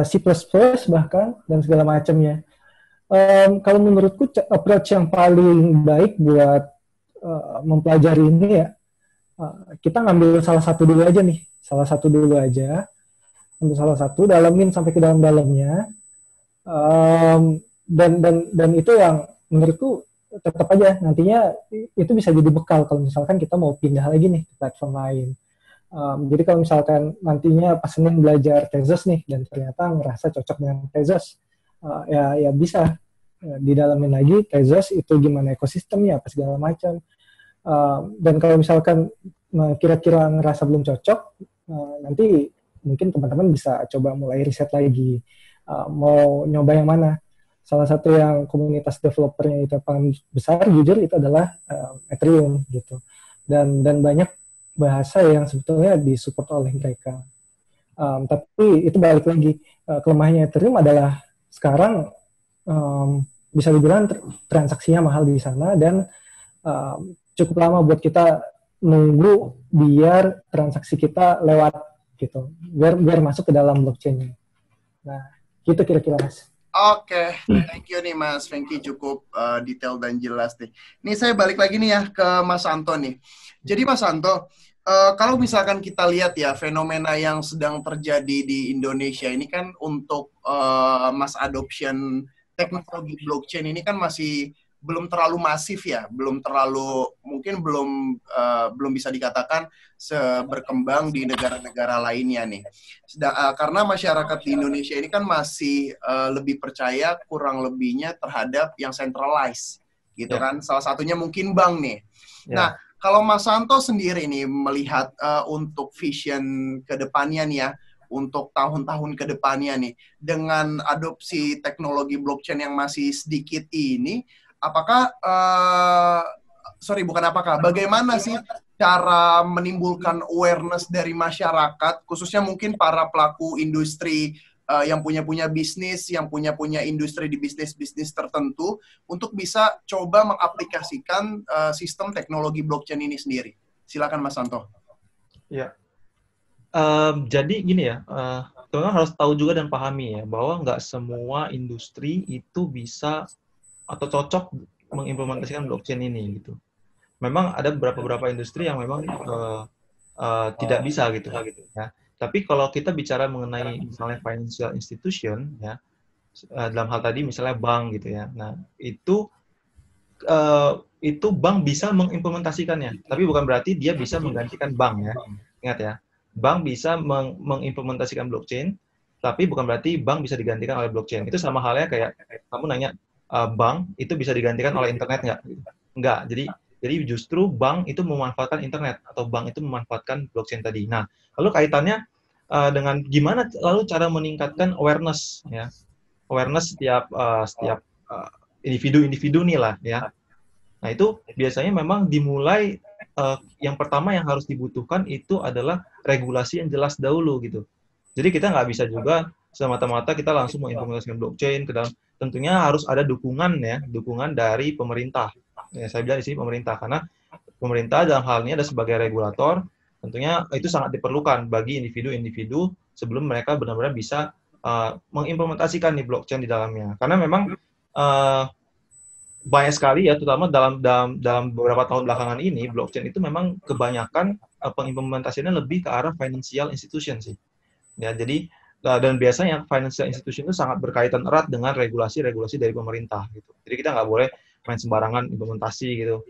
C++ bahkan, dan segala macamnya. Kalau menurutku approach yang paling baik buat mempelajari ini ya, kita ngambil salah satu dulu aja, ambil salah satu, dalamin sampai ke dalam-dalamnya, dan itu yang menurutku tetap aja nantinya itu bisa jadi bekal kalau misalkan kita mau pindah lagi nih ke platform lain. Jadi kalau misalkan nantinya pas Senin belajar Tezos nih dan ternyata ngerasa cocok dengan Tezos, ya bisa didalamin lagi Tezos itu gimana ekosistemnya apa segala macam. Dan kalau misalkan kira-kira ngerasa belum cocok, nanti mungkin teman-teman bisa coba mulai riset lagi, mau nyoba yang mana. Salah satu yang komunitas developernya itu paling besar jujur itu adalah Ethereum gitu, dan banyak bahasa yang sebetulnya disupport oleh mereka. Tapi itu balik lagi, kelemahannya Ethereum adalah sekarang bisa dibilang transaksinya mahal di sana, dan cukup lama buat kita nunggu biar transaksi kita lewat gitu, biar masuk ke dalam blockchain-nya. Nah, gitu kira-kira Mas. Oke, thank you nih Mas Franky, cukup detail dan jelas nih. Nih saya balik lagi nih ya ke Mas Santo nih. Jadi Mas Santo, kalau misalkan kita lihat ya fenomena yang sedang terjadi di Indonesia ini kan untuk mass adoption teknologi blockchain ini kan masih belum terlalu masif ya, mungkin belum bisa dikatakan seberkembang di negara-negara lainnya nih. Karena masyarakat di Indonesia ini kan masih lebih percaya kurang lebihnya terhadap yang centralized, gitu kan. Salah satunya mungkin bank nih. Nah, kalau Mas Santo sendiri nih melihat untuk vision ke depannya nih ya, untuk tahun-tahun ke depannya nih, dengan adopsi teknologi blockchain yang masih sedikit ini, bagaimana sih cara menimbulkan awareness dari masyarakat, khususnya mungkin para pelaku industri yang punya bisnis, yang punya industri di bisnis tertentu, untuk bisa coba mengaplikasikan sistem teknologi blockchain ini sendiri. Silakan Mas Santo. Ya. Jadi gini ya, teman-teman harus tahu juga dan pahami ya, bahwa nggak semua industri itu bisa atau cocok mengimplementasikan blockchain ini gitu. Memang ada beberapa industri yang memang tidak bisa gitu ya. Tapi kalau kita bicara mengenai misalnya financial institution ya, dalam hal tadi misalnya bank gitu ya. Nah, itu bank bisa mengimplementasikannya, tapi bukan berarti dia bisa menggantikan bank ya. Ingat ya, bank bisa mengimplementasikan blockchain, tapi bukan berarti bank bisa digantikan oleh blockchain. Itu sama halnya kayak kamu nanya, bank itu bisa digantikan oleh internet nggak? Nggak. Jadi justru bank itu memanfaatkan internet atau bank itu memanfaatkan blockchain tadi. Nah, lalu kaitannya dengan gimana lalu cara meningkatkan awareness ya, awareness setiap individu nih lah ya. Nah, itu biasanya memang dimulai yang pertama yang harus dibutuhkan itu adalah regulasi yang jelas dahulu gitu. Jadi kita nggak bisa juga semata-mata kita langsung mengimplementasikan blockchain ke dalam, tentunya harus ada dukungan dari pemerintah. Ya, saya bilang di sini pemerintah, karena pemerintah dalam hal ini ada sebagai regulator, tentunya itu sangat diperlukan bagi individu-individu sebelum mereka benar-benar bisa mengimplementasikan di blockchain di dalamnya. Karena memang banyak sekali ya, terutama dalam beberapa tahun belakangan ini, blockchain itu memang kebanyakan pengimplementasiannya lebih ke arah financial institution sih. Ya, jadi dan biasanya financial institution itu sangat berkaitan erat dengan regulasi-regulasi dari pemerintah gitu. Jadi kita nggak boleh main sembarangan implementasi gitu,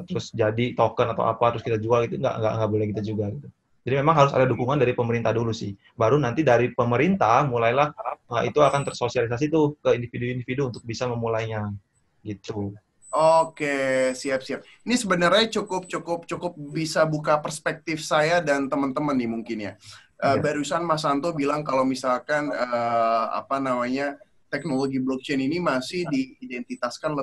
terus jadi token atau apa terus kita jual gitu, nggak boleh gitu juga gitu. Jadi memang harus ada dukungan dari pemerintah dulu sih. Baru nanti dari pemerintah mulailah itu akan tersosialisasi tuh ke individu-individu untuk bisa memulainya gitu. Oke, siap. Ini sebenarnya cukup bisa buka perspektif saya dan teman-teman nih mungkin ya. Barusan Mas Santo bilang kalau misalkan teknologi blockchain ini masih diidentitaskan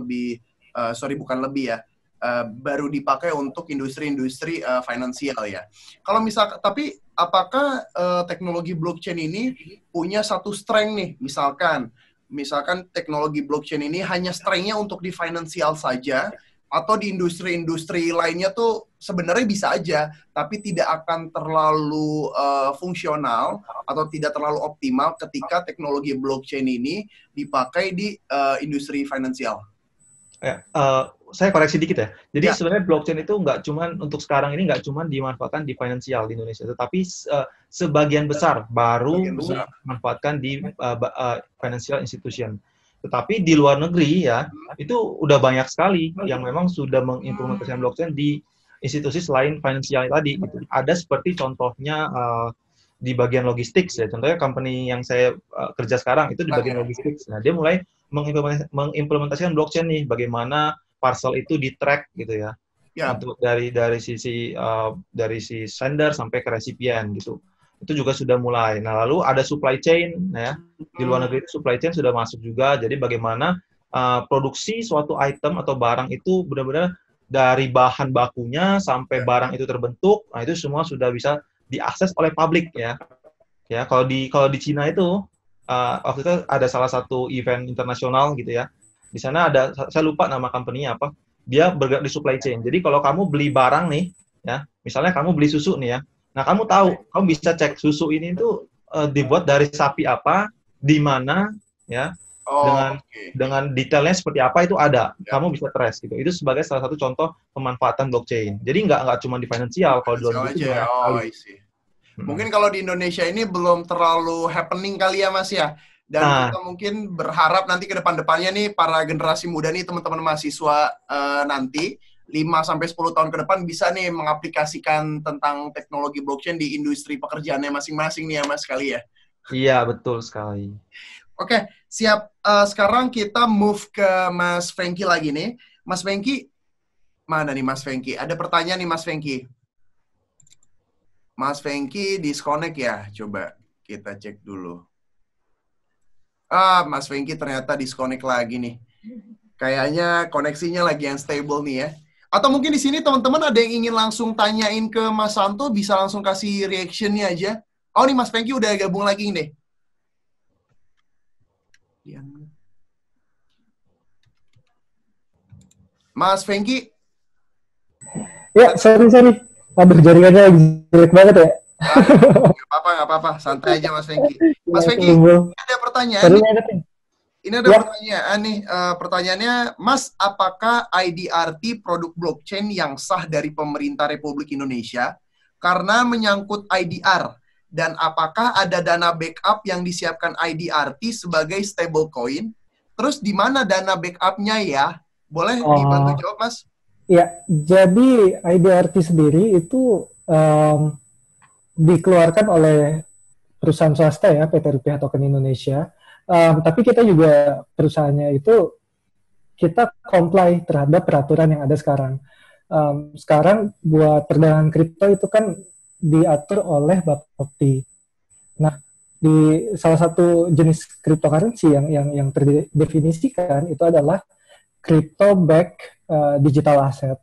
baru dipakai untuk industri-industri finansial ya. Tapi apakah teknologi blockchain ini punya satu strength nih, misalkan teknologi blockchain ini hanya strength-nya untuk di finansial saja, atau di industri-industri lainnya tuh sebenarnya bisa aja, tapi tidak akan terlalu fungsional atau tidak terlalu optimal ketika teknologi blockchain ini dipakai di industri finansial. Saya koreksi dikit ya. Jadi sebenarnya blockchain itu nggak cuman untuk sekarang ini nggak cuman dimanfaatkan di finansial di Indonesia, tetapi sebagian besar baru dimanfaatkan di financial institution. Tetapi di luar negeri ya, itu udah banyak sekali yang memang sudah mengimplementasikan blockchain di institusi selain finansial tadi. Gitu. Ada seperti contohnya di bagian logistik ya. Contohnya company yang saya kerja sekarang itu di bagian logistik. Nah, dia mulai mengimplementasikan blockchain nih, bagaimana parcel itu di-track gitu ya. Untuk dari sisi sender sampai ke resipien gitu. Itu juga sudah mulai. Nah, lalu ada supply chain ya. Di luar negeri itu supply chain sudah masuk juga. Jadi bagaimana produksi suatu item atau barang itu benar-benar dari bahan bakunya sampai barang itu terbentuk. Nah, itu semua sudah bisa diakses oleh publik ya. Ya, kalau di Cina itu waktu itu ada salah satu event internasional gitu ya. Di sana ada, saya lupa nama company-nya apa. Dia bergerak di supply chain. Jadi kalau kamu beli barang nih, ya, misalnya kamu beli susu nih ya. Nah, kamu tahu, kamu bisa cek susu ini tuh dibuat dari sapi apa, di mana, ya, Oh, dengan oke. dengan detailnya seperti apa itu ada. Ya. Kamu bisa trace gitu. Itu sebagai salah satu contoh pemanfaatan blockchain. Jadi nggak cuma di finansial, kalau di luar Finansial negeri itu aja ya. banyak Oh, sekali. I see. Mungkin kalau di Indonesia ini belum terlalu happening kali ya Mas ya. Dan Nah, kita mungkin berharap nanti ke depan-depannya nih para generasi muda nih teman-teman mahasiswa nanti 5 sampai 10 tahun ke depan bisa nih mengaplikasikan tentang teknologi blockchain di industri pekerjaannya masing-masing nih ya Mas kali ya. iya betul sekali. Oke, siap. Sekarang kita move ke Mas Fengki lagi nih. Mas Fengki, mana nih Mas Fengki? Ada pertanyaan nih Mas Fengki. Mas Fengki disconnect ya? Coba kita cek dulu. Mas Fengki ternyata disconnect lagi nih. Kayaknya koneksinya lagi yang stable nih ya. Atau mungkin di sini teman-teman ada yang ingin langsung tanyain ke Mas Santo, bisa langsung kasih reaction-nya aja. Oh nih Mas Fengki udah gabung lagi nih. Mas Fengki. Ya, sorry. Aduh, jaringannya lagi jelek banget ya. Nggak apa-apa. Santai aja Mas Fengki. Mas Ya, Fengki, ada pertanyaan nih. Ini ada Ya. pertanyaan nih. Pertanyaannya, Mas, apakah IDRT produk blockchain yang sah dari pemerintah Republik Indonesia karena menyangkut IDR? Dan apakah ada dana backup yang disiapkan IDRT sebagai stablecoin? Terus di mana dana backup-nya ya? Boleh dibantu jawab, Mas? Ya, jadi IDRT sendiri itu dikeluarkan oleh perusahaan swasta ya, PT Rupiah Token Indonesia. Tapi kita juga perusahaannya itu kita comply terhadap peraturan yang ada sekarang. Sekarang buat perdagangan kripto itu kan diatur oleh Bapepti. Nah, di salah satu jenis cryptocurrency yang terdefinisikan itu adalah crypto-backed digital asset.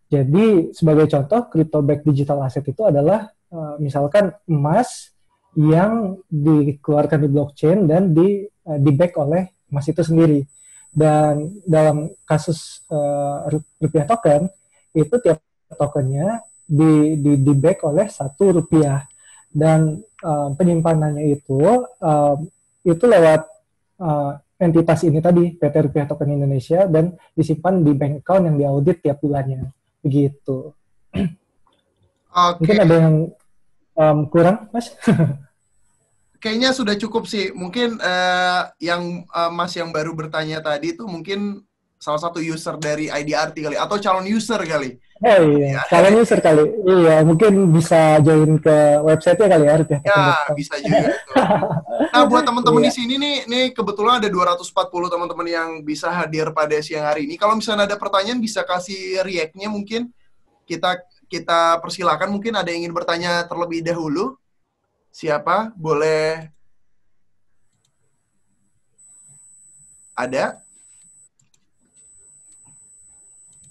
Jadi sebagai contoh, crypto-backed digital asset itu adalah misalkan emas yang dikeluarkan di blockchain dan di-back oleh emas itu sendiri. Dan dalam kasus rupiah token, itu tiap tokennya di-back oleh 1 rupiah. Dan penyimpanannya itu lewat entitas ini tadi, PT Rupiah Token Indonesia, dan disimpan di bank account yang diaudit tiap bulannya. Begitu. Okay. Mungkin ada yang kurang, Mas? Kayaknya sudah cukup sih. Mungkin yang Mas yang baru bertanya tadi itu mungkin salah satu user dari IDRT kali, atau calon user kali. Iya, calon user kali. Iya, mungkin bisa join ke website-nya kali ya, Ya, bisa juga itu. Nah, buat teman-teman di sini nih kebetulan ada 240 teman-teman yang bisa hadir pada siang hari ini. Kalau misalnya ada pertanyaan bisa kasih react-nya mungkin kita persilakan. Mungkin ada yang ingin bertanya terlebih dahulu. Siapa? Boleh. Ada?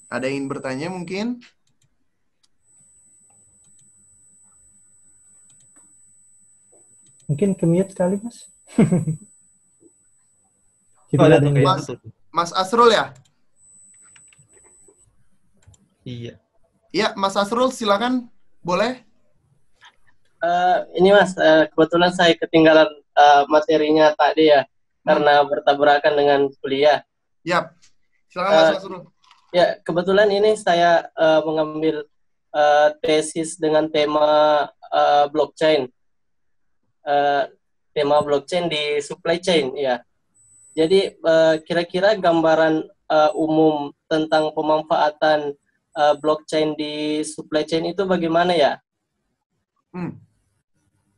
Ada yang ingin bertanya mungkin? Mungkin ke-mute kali, Mas. Mas Asrul ya? Iya. Iya, Mas Asrul silakan. Boleh? Ini Mas, kebetulan saya ketinggalan materinya tadi ya, karena bertabrakan dengan kuliah. Yap. Silakan Mas Asrul. Ya, kebetulan ini saya mengambil tesis dengan tema blockchain. Tema blockchain di supply chain, ya. Jadi kira-kira gambaran umum tentang pemanfaatan blockchain di supply chain itu bagaimana ya?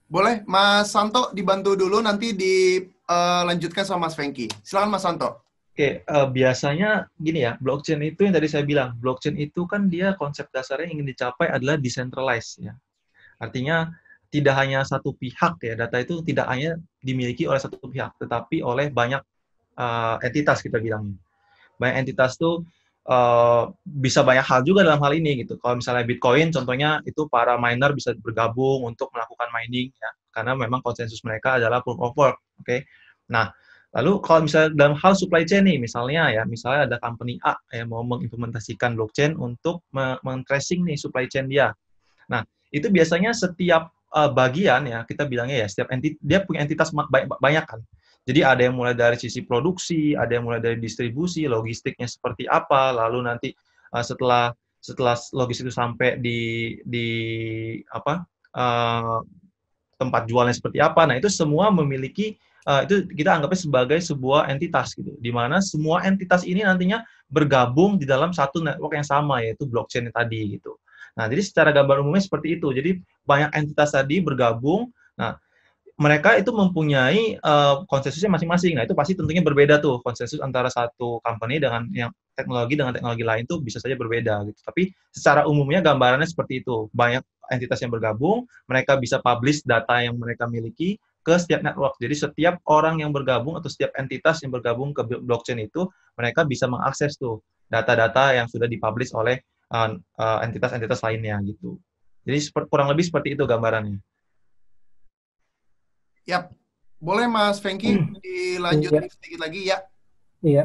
Boleh, Mas Santo dibantu dulu, nanti dilanjutkan sama Mas Fengki. Silakan Mas Santo. Oke, biasanya gini ya, blockchain itu yang tadi saya bilang, blockchain itu kan dia konsep dasarnya yang ingin dicapai adalah decentralized ya. Artinya tidak hanya satu pihak ya, data itu tidak hanya dimiliki oleh satu pihak, tetapi oleh banyak entitas kita bilangnya. Banyak entitas tuh bisa banyak hal juga dalam hal ini gitu. Kalau misalnya Bitcoin, contohnya itu para miner bisa bergabung untuk melakukan mining ya, karena memang konsensus mereka adalah proof of work. Oke. Nah, lalu kalau misalnya dalam hal supply chain nih, misalnya ada company A yang mau mengimplementasikan blockchain untuk men-tracing nih supply chain dia. Nah, itu biasanya setiap bagian ya, kita bilangnya ya, setiap dia punya entitas banyak kan. Jadi ada yang mulai dari sisi produksi, ada yang mulai dari distribusi, logistiknya seperti apa, lalu nanti setelah logistik itu sampai di apa tempat jualnya seperti apa. Nah, itu semua memiliki itu kita anggapnya sebagai sebuah entitas gitu, di mana semua entitas ini nantinya bergabung di dalam satu network yang sama, yaitu blockchain tadi gitu. Nah, jadi secara gambar umumnya seperti itu. Jadi banyak entitas tadi bergabung. Nah, mereka itu mempunyai konsensusnya masing-masing. Nah, itu pasti tentunya berbeda tuh. Konsensus antara satu company dengan yang teknologi dengan teknologi lain tuh bisa saja berbeda gitu. Tapi secara umumnya gambarannya seperti itu. Banyak entitas yang bergabung, mereka bisa publish data yang mereka miliki ke setiap network. Jadi setiap orang yang bergabung atau setiap entitas yang bergabung ke blockchain itu, mereka bisa mengakses tuh data-data yang sudah dipublish oleh entitas-entitas lainnya gitu. Jadi kurang lebih seperti itu gambarannya. Yap. Boleh Mas Fengki dilanjutin sedikit lagi ya? Iya.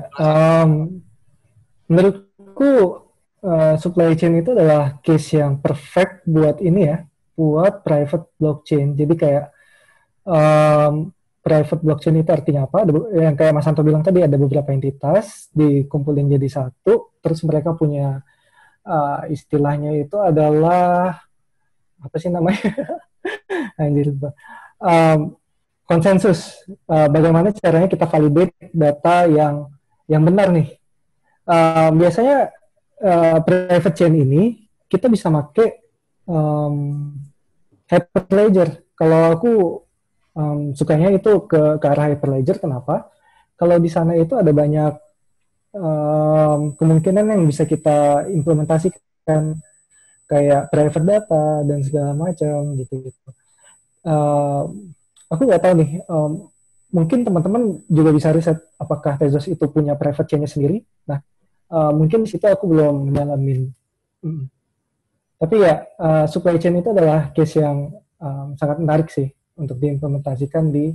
Menurutku supply chain itu adalah case yang perfect buat ini ya, buat private blockchain. Jadi kayak private blockchain itu artinya apa? Yang kayak Mas Santo bilang tadi, ada beberapa entitas dikumpulin jadi satu, terus mereka punya istilahnya itu adalah apa sih namanya? Anjir, konsensus. Bagaimana caranya kita validate data yang benar nih. Biasanya private chain ini kita bisa pakai Hyperledger. Kalau aku sukanya itu ke arah Hyperledger. Kenapa? Kalau di sana itu ada banyak kemungkinan yang bisa kita implementasikan, kayak private data dan segala macam gitu. Aku nggak tahu nih. Mungkin teman-teman juga bisa riset apakah Tezos itu punya private chain-nya sendiri. Nah, mungkin di situ aku belum ngalamin. Tapi ya, supply chain itu adalah case yang sangat menarik sih untuk diimplementasikan di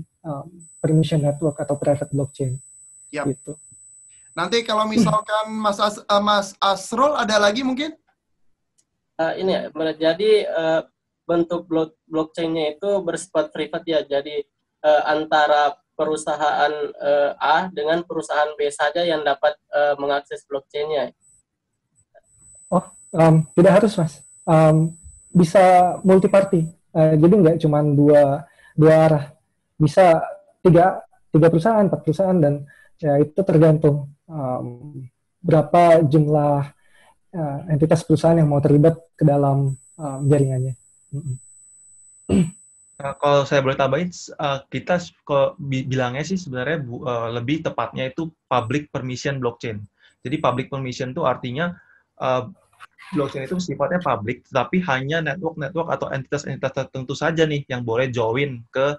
permission network atau private blockchain. Yap. Gitu. Nanti kalau misalkan Mas Asrul ada lagi mungkin? Ini ya, jadi bentuk blockchain-nya itu bersifat privat ya. Jadi antara perusahaan A dengan perusahaan B saja yang dapat mengakses blockchain-nya. Oh, tidak harus Mas. Bisa multi party. Jadi nggak cuma dua arah. Bisa tiga perusahaan, 4 perusahaan, dan ya itu tergantung berapa jumlah entitas perusahaan yang mau terlibat ke dalam jaringannya. Kalau saya boleh tambahin, kita bilangnya sih sebenarnya lebih tepatnya itu public permission blockchain. Jadi public permission itu artinya blockchain itu sifatnya public, tapi hanya network atau entitas-entitas tertentu saja nih yang boleh join ke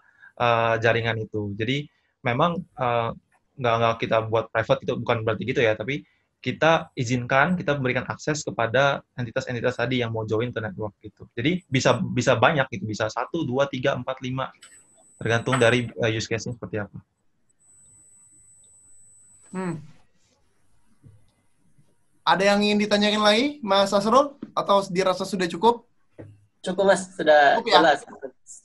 jaringan itu. Jadi memang nggak kita buat private, itu bukan berarti gitu ya, tapi kita berikan akses kepada entitas-entitas tadi yang mau join ke network gitu. Jadi bisa banyak gitu, bisa 1, 2, 3, 4, 5, tergantung dari use case-nya seperti apa. Ada yang ingin ditanyakan lagi, Mas Asrul? Atau dirasa sudah cukup? Cukup Mas, sudah cukup, ya? jelas.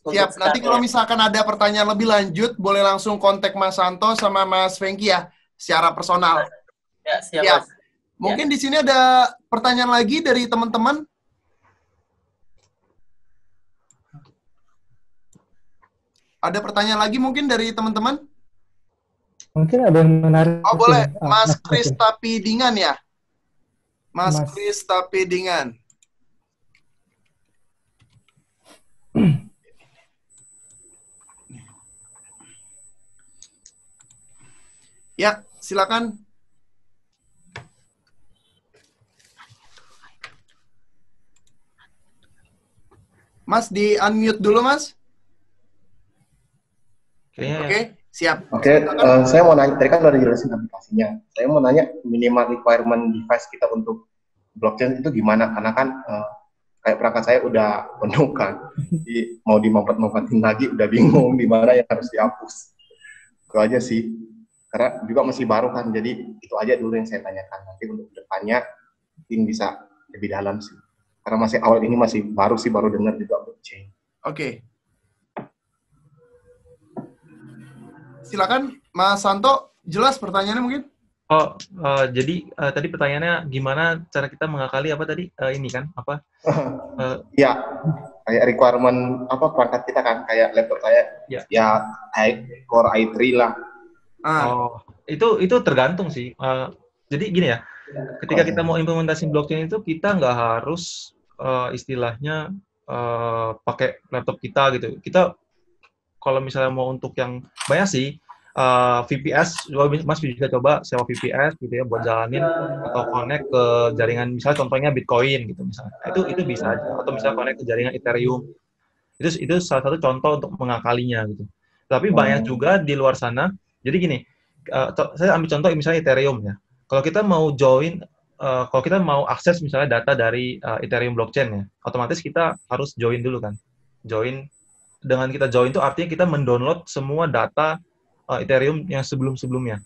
Siap, nanti kalau misalkan ada pertanyaan lebih lanjut, boleh langsung kontak Mas Santo sama Mas Fengki ya, secara personal. Ya, siap. Mungkin di sini ada pertanyaan lagi dari teman-teman. Ada pertanyaan lagi mungkin dari teman-teman? Mungkin ada yang menarik. Oh, boleh. Mas Kris Tapidingan ya? Mas Kris Tapidingan. Ya, silakan. Mas, di-unmute dulu, Mas. Oke, siap. Oke, saya mau nanya, tadi kan udah dijelasin aplikasinya. Saya mau nanya minimal requirement device kita untuk blockchain itu gimana? Karena kan kayak perangkat saya udah penuh kan. Jadi mau dimanfaat-manfaatin lagi udah bingung di mana yang harus dihapus. Itu aja sih. Karena juga masih baru kan, jadi itu aja dulu yang saya tanyakan. Nanti untuk depannya mungkin bisa lebih dalam sih. Karena masih awal ini masih baru dengar juga blockchain. Oke. Silakan Mas Santo, jelas pertanyaannya mungkin? Jadi tadi pertanyaannya gimana cara kita mengakali apa tadi? Ini kan apa? Ya, kayak requirement apa perangkat kita kan, kayak laptop saya, ya Core i3 lah. Itu tergantung sih. Jadi gini ya, ketika kita mau implementasi blockchain itu kita nggak harus istilahnya pakai laptop kita gitu. Kita kalau misalnya mau untuk yang banyak sih VPS, Mas bisa coba sewa VPS gitu ya buat jalanin atau connect ke jaringan, misalnya contohnya Bitcoin gitu misalnya. Itu bisa aja, atau misalnya connect ke jaringan Ethereum. Itu salah satu contoh untuk mengakalinya gitu. Tapi banyak juga di luar sana. Jadi gini, saya ambil contoh misalnya Ethereum ya. Kalau kita mau join, kalau kita mau akses misalnya data dari Ethereum blockchain ya, otomatis kita harus join dulu kan. Dengan kita join itu artinya kita mendownload semua data Ethereum yang sebelum-sebelumnya,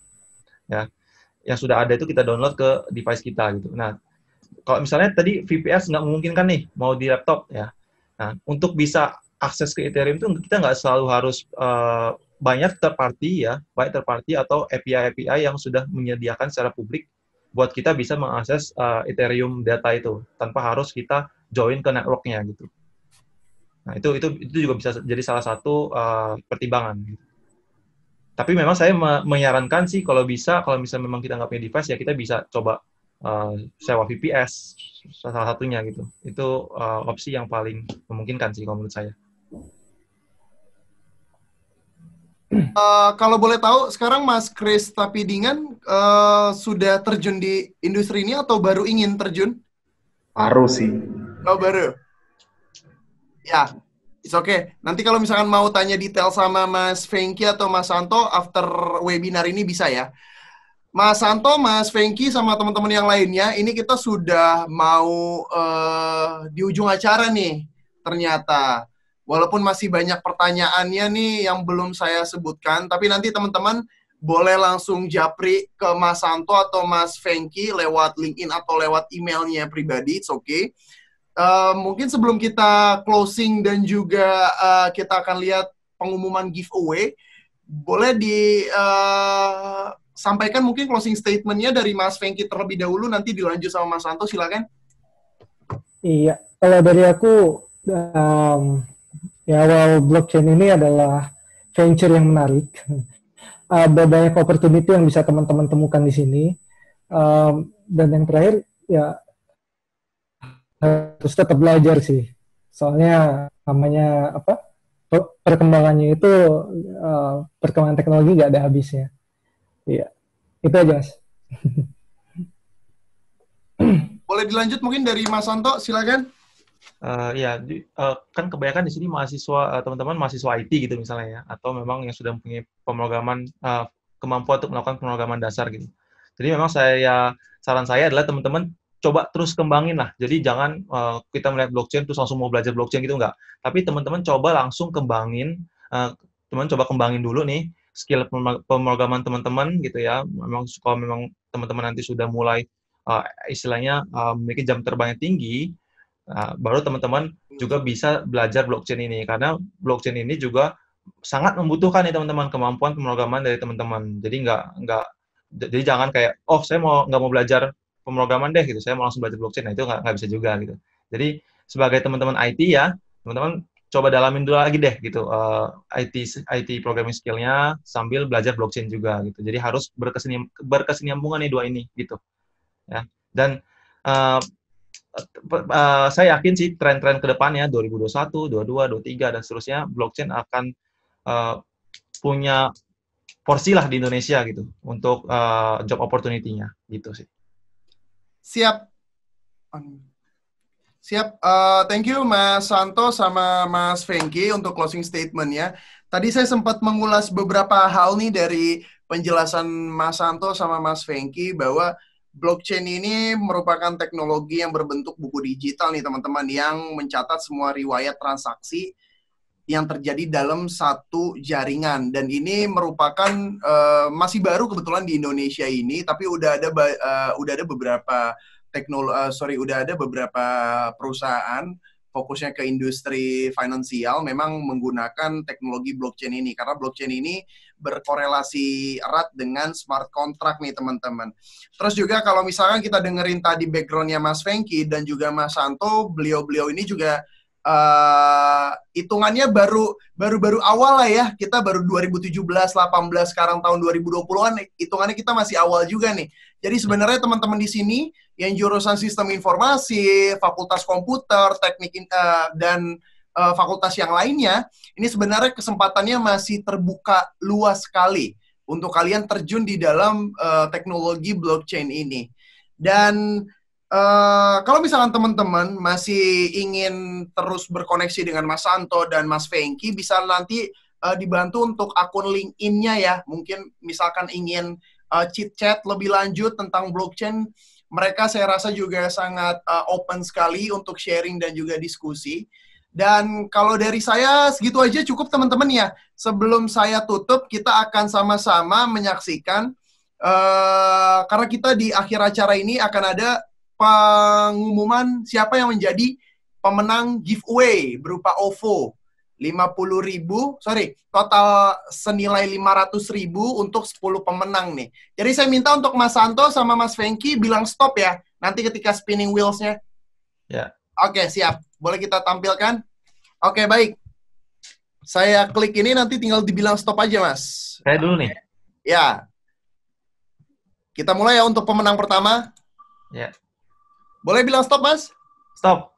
ya, yang sudah ada itu kita download ke device kita gitu. Nah, kalau misalnya tadi VPS nggak memungkinkan nih, mau di laptop ya. Nah, untuk bisa akses ke Ethereum itu kita nggak selalu harus banyak third party ya, baik third party atau API yang sudah menyediakan secara publik buat kita bisa mengakses Ethereum data itu tanpa harus kita join ke networknya gitu. Nah, itu juga bisa jadi salah satu pertimbangan. Gitu. Tapi memang saya menyarankan sih kalau misalnya memang kita nggak punya device ya kita bisa coba sewa VPS salah satunya gitu. Itu opsi yang paling memungkinkan sih kalau menurut saya. Kalau boleh tahu sekarang Mas Chris Tapidingan sudah terjun di industri ini atau baru ingin terjun? Baru sih. Oh, baru. Ya. It's okay. Nanti kalau misalkan mau tanya detail sama Mas Fengki atau Mas Santo after webinar ini bisa ya. Mas Santo, Mas Fengki sama teman-teman yang lainnya, ini kita sudah mau di ujung acara nih ternyata. Walaupun masih banyak pertanyaannya nih yang belum saya sebutkan, tapi nanti teman-teman boleh langsung japri ke Mas Santo atau Mas Fengki lewat LinkedIn atau lewat emailnya pribadi, it's okay. Mungkin sebelum kita closing dan juga kita akan lihat pengumuman giveaway, boleh disampaikan mungkin closing statement-nya dari Mas Fengki terlebih dahulu, nanti dilanjut sama Mas Santo, silakan. Iya, kalau dari aku, ya awal blockchain ini adalah venture yang menarik. Ada banyak opportunity yang bisa teman-teman temukan di sini. Dan yang terakhir, ya harus tetap belajar sih. Soalnya namanya perkembangannya itu perkembangan teknologi nggak ada habisnya. Iya, itu aja Mas. Boleh dilanjut mungkin dari Mas Santo, silakan. Kan kebanyakan di sini mahasiswa teman-teman mahasiswa IT gitu misalnya ya, atau memang yang sudah mempunyai pemrograman kemampuan untuk melakukan pemrograman dasar gitu. Jadi memang saran saya adalah teman-teman coba terus kembangin lah. Jadi jangan kita melihat blockchain terus langsung mau belajar blockchain gitu enggak. Tapi teman-teman coba langsung kembangin, teman coba kembangin dulu nih skill pemrograman teman-teman gitu ya. Kalau memang teman-teman nanti sudah mulai istilahnya memiliki jam terbang yang tinggi, baru teman-teman juga bisa belajar blockchain ini. Karena blockchain ini juga sangat membutuhkan nih teman-teman kemampuan pemrograman dari teman-teman. Jadi jangan kayak saya nggak mau belajar pemrograman deh gitu, saya mau langsung belajar blockchain, nah itu nggak bisa juga gitu. Jadi sebagai teman-teman IT ya, teman-teman coba dalamin dulu lagi deh gitu IT programming skill-nya sambil belajar blockchain juga gitu. Jadi harus berkesinambungan nih dua ini gitu ya. Dan saya yakin sih tren-tren ke depannya 2021, 22, 23 dan seterusnya blockchain akan punya porsi lah di Indonesia gitu untuk job opportunity-nya gitu sih. Siap. Thank you Mas Santo sama Mas Fengki untuk closing statement-nya. Tadi saya sempat mengulas beberapa hal nih dari penjelasan Mas Santo sama Mas Fengki bahwa blockchain ini merupakan teknologi yang berbentuk buku digital nih teman-teman, yang mencatat semua riwayat transaksi yang terjadi dalam satu jaringan. Dan ini merupakan masih baru kebetulan di Indonesia ini, tapi udah ada beberapa perusahaan fokusnya ke industri finansial memang menggunakan teknologi blockchain ini, karena blockchain ini berkorelasi erat dengan smart contract nih teman-teman. Terus juga kalau misalkan kita dengerin tadi background-nya Mas Fengki dan juga Mas Santo, beliau-beliau ini juga hitungannya baru awal lah ya. Kita baru 2017, 18, sekarang tahun 2020-an, hitungannya kita masih awal juga nih. Jadi sebenarnya teman-teman di sini yang jurusan sistem informasi, fakultas komputer, teknik dan fakultas yang lainnya, ini sebenarnya kesempatannya masih terbuka luas sekali untuk kalian terjun di dalam teknologi blockchain ini. Dan kalau misalkan teman-teman masih ingin terus berkoneksi dengan Mas Santo dan Mas Fengki, bisa nanti dibantu untuk akun LinkedIn-nya ya. Mungkin misalkan ingin chit-chat lebih lanjut tentang blockchain, mereka saya rasa juga sangat open sekali untuk sharing dan juga diskusi. Dan kalau dari saya segitu aja cukup teman-teman ya. Sebelum saya tutup, kita akan sama-sama menyaksikan, karena kita di akhir acara ini akan ada pengumuman siapa yang menjadi pemenang giveaway berupa OVO. 50.000, total senilai 500.000 untuk 10 pemenang nih. Jadi saya minta untuk Mas Santo sama Mas Fengki bilang stop ya, nanti ketika spinning wheels-nya. Ya. Oke, siap. Boleh kita tampilkan? Oke, baik. Saya klik ini, nanti tinggal dibilang stop aja, Mas. Saya dulu nih. Ya. Kita mulai ya untuk pemenang pertama. Ya. Boleh bilang stop, Mas? Stop.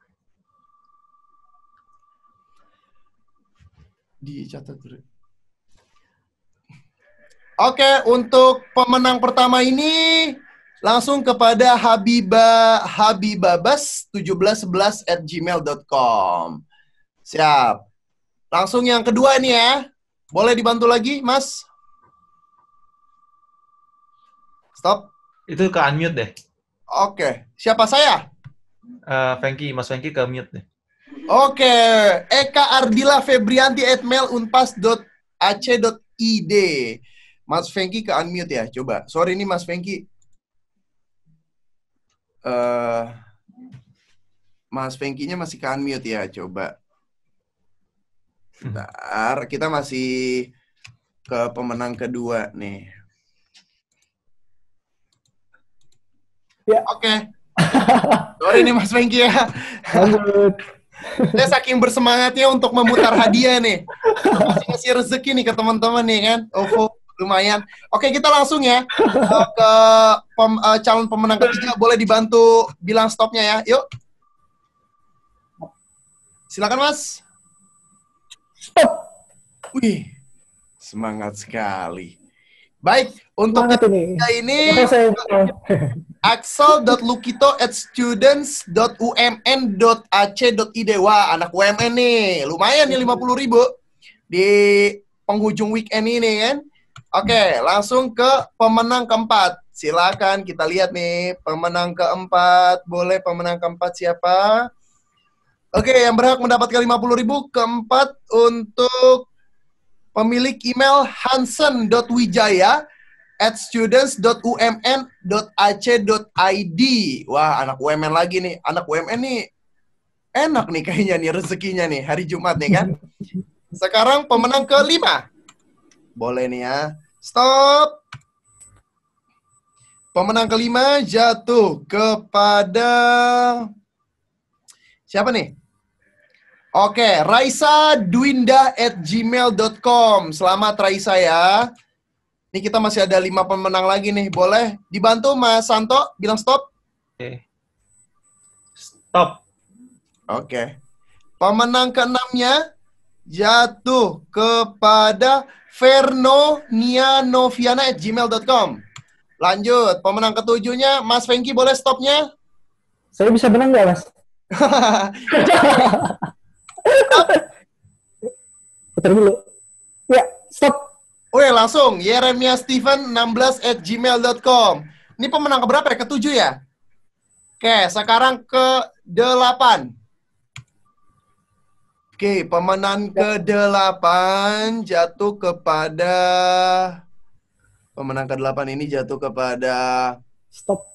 Dicatat dulu. Oke, untuk pemenang pertama ini langsung kepada habibabas1711@gmail.com. Siap. Langsung yang kedua nih ya. Boleh dibantu lagi, Mas? Stop. Itu ke unmute deh. Oke. Siapa saya? Fengki, Mas Fengki ke mute deh. Oke, Eka Ardila Febrianti @mail.unpas.ac.id. Mas Fengki ke unmute ya, coba. Sorry ini Mas Fengki. Mas Fengkinya masih ke unmute ya, coba. Bentar, kita masih ke pemenang kedua nih. Ya. Oke. Sorry nih Mas Fengki ya. Lanjut. Saya saking bersemangatnya untuk memutar hadiah nih. Ngasih rezeki nih ke teman-teman nih kan. OVO lumayan. Oke, kita langsung ya ke calon pemenang ketiga. Boleh dibantu bilang stopnya ya. Yuk. Silakan Mas. Stop. Wih, semangat sekali. Baik, untuk Semangat ini axel.lukito@students.umn.ac.id. Wah, anak UMN nih. Lumayan nih 50.000 di penghujung weekend ini kan. Oke, langsung ke pemenang keempat. Silakan kita lihat nih pemenang keempat. Boleh pemenang keempat siapa? Oke, yang berhak mendapatkan 50.000 keempat untuk pemilik email hansen.wijaya@students.umn.ac.id. Wah, anak UMN lagi nih. Anak UMN nih enak nih kayaknya nih rezekinya nih hari Jumat nih kan. Sekarang pemenang kelima. Boleh nih ya. Stop. Pemenang kelima jatuh kepada siapa nih? Oke, Raisa Dwinda @gmail.com. Selamat Raisa ya. Ini kita masih ada 5 pemenang lagi nih. Boleh dibantu Mas Santo bilang stop? Oke. Stop. Oke. Pemenang keenamnya jatuh kepada Verno.Nianoviana@gmail.com. Lanjut, pemenang ketujuhnya Mas Fengki boleh stopnya? Saya bisa menang nggak, Mas? Putar dulu. Ya, stop. Oke, langsung. Yeremia Steven 16@gmail.com. Ini pemenang keberapa ya? Ketujuh ya? Oke, sekarang ke-8. Oke, pemenang ke-8 jatuh kepada... Pemenang ke-8 ini jatuh kepada... Stop.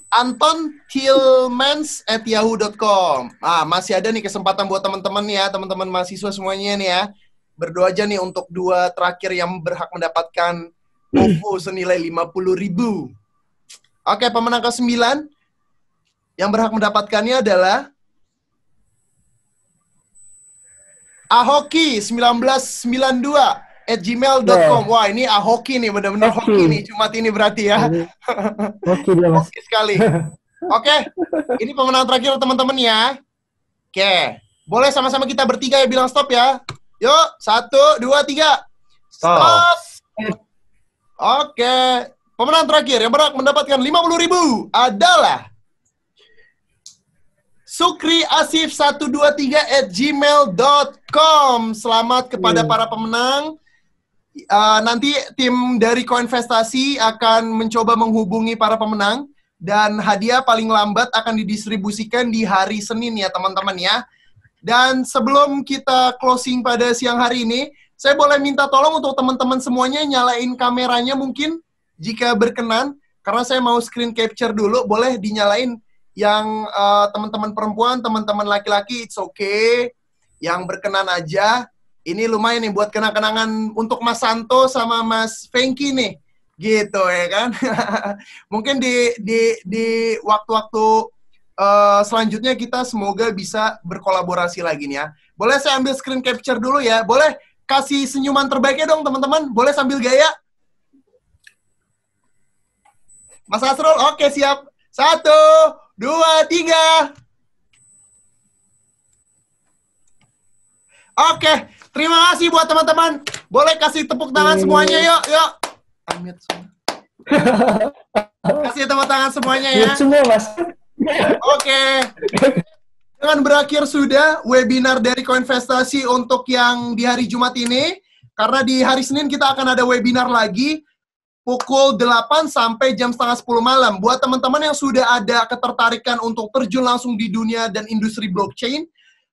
Anton Tillmans@yahoo.com. Masih ada nih kesempatan buat teman-teman ya, teman-teman mahasiswa semuanya nih ya. berdoa aja nih untuk 2 terakhir yang berhak mendapatkan OVO senilai 50.000. Oke, pemenang ke-9 yang berhak mendapatkannya adalah ahoki1992@gmail.com. Wah, ini ahoki nih, benar-benar hoki nih, Jumat ini berarti ya. Hoki dia, Mas. Hoki sekali. Oke, ini pemenang terakhir teman-teman ya. Oke, boleh sama-sama kita bertiga ya bilang stop ya. Yuk, 1, 2, 3. Stop. Oke, pemenang terakhir yang berhak mendapatkan 50.000 adalah sukriasif123@gmail.com. Selamat kepada para pemenang. Nanti tim dari Koinvestasi akan mencoba menghubungi para pemenang dan hadiah paling lambat akan didistribusikan di hari Senin ya teman-teman ya. Dan sebelum kita closing pada siang hari ini, saya boleh minta tolong untuk teman-teman semuanya nyalain kameranya mungkin jika berkenan, karena saya mau screen capture dulu, boleh dinyalain. Yang teman-teman perempuan, teman-teman laki-laki, it's okay. Yang berkenan aja. Ini lumayan nih buat kenang-kenangan untuk Mas Santo sama Mas Fengki nih. Gitu ya kan. Mungkin di waktu-waktu selanjutnya kita semoga bisa berkolaborasi lagi nih ya. Boleh saya ambil screen capture dulu ya? Boleh kasih senyuman terbaiknya dong teman-teman? Boleh sambil gaya? Mas Asrul, oke siap. 1, 2, 3. Oke, terima kasih buat teman-teman. Boleh kasih tepuk tangan semuanya, yuk. Amit semua. Kasih tepuk tangan semuanya ya. Semua, Mas. Oke. Dengan berakhir sudah webinar dari Koinvestasi untuk yang di hari Jumat ini. Karena di hari Senin kita akan ada webinar lagi. Pukul 8 sampai jam setengah 10 malam. Buat teman-teman yang sudah ada ketertarikan untuk terjun langsung di dunia dan industri blockchain,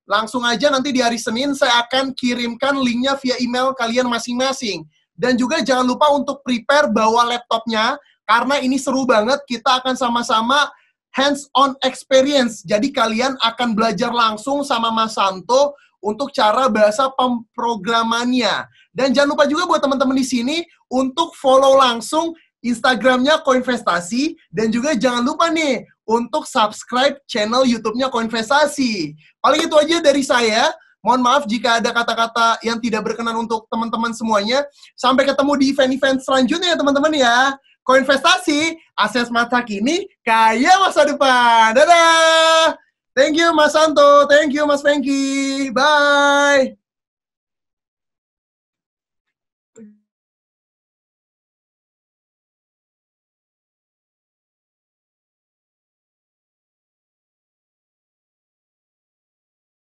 langsung aja nanti di hari Senin saya akan kirimkan linknya via email kalian masing-masing. Dan juga jangan lupa untuk prepare bawa laptopnya, karena ini seru banget, kita akan sama-sama hands-on experience. Jadi kalian akan belajar langsung sama Mas Santo untuk cara bahasa pemrogramannya. Dan jangan lupa juga buat teman-teman di sini untuk follow langsung Instagramnya Koinvestasi, dan juga jangan lupa nih untuk subscribe channel YouTube-nya Koinvestasi. Paling itu aja dari saya. Mohon maaf jika ada kata-kata yang tidak berkenan untuk teman-teman semuanya. Sampai ketemu di event-event selanjutnya ya teman-teman ya. Koinvestasi, aset masa kini, kaya masa depan. Dadah! Thank you Mas Santo, thank you Mas Fengki. Bye!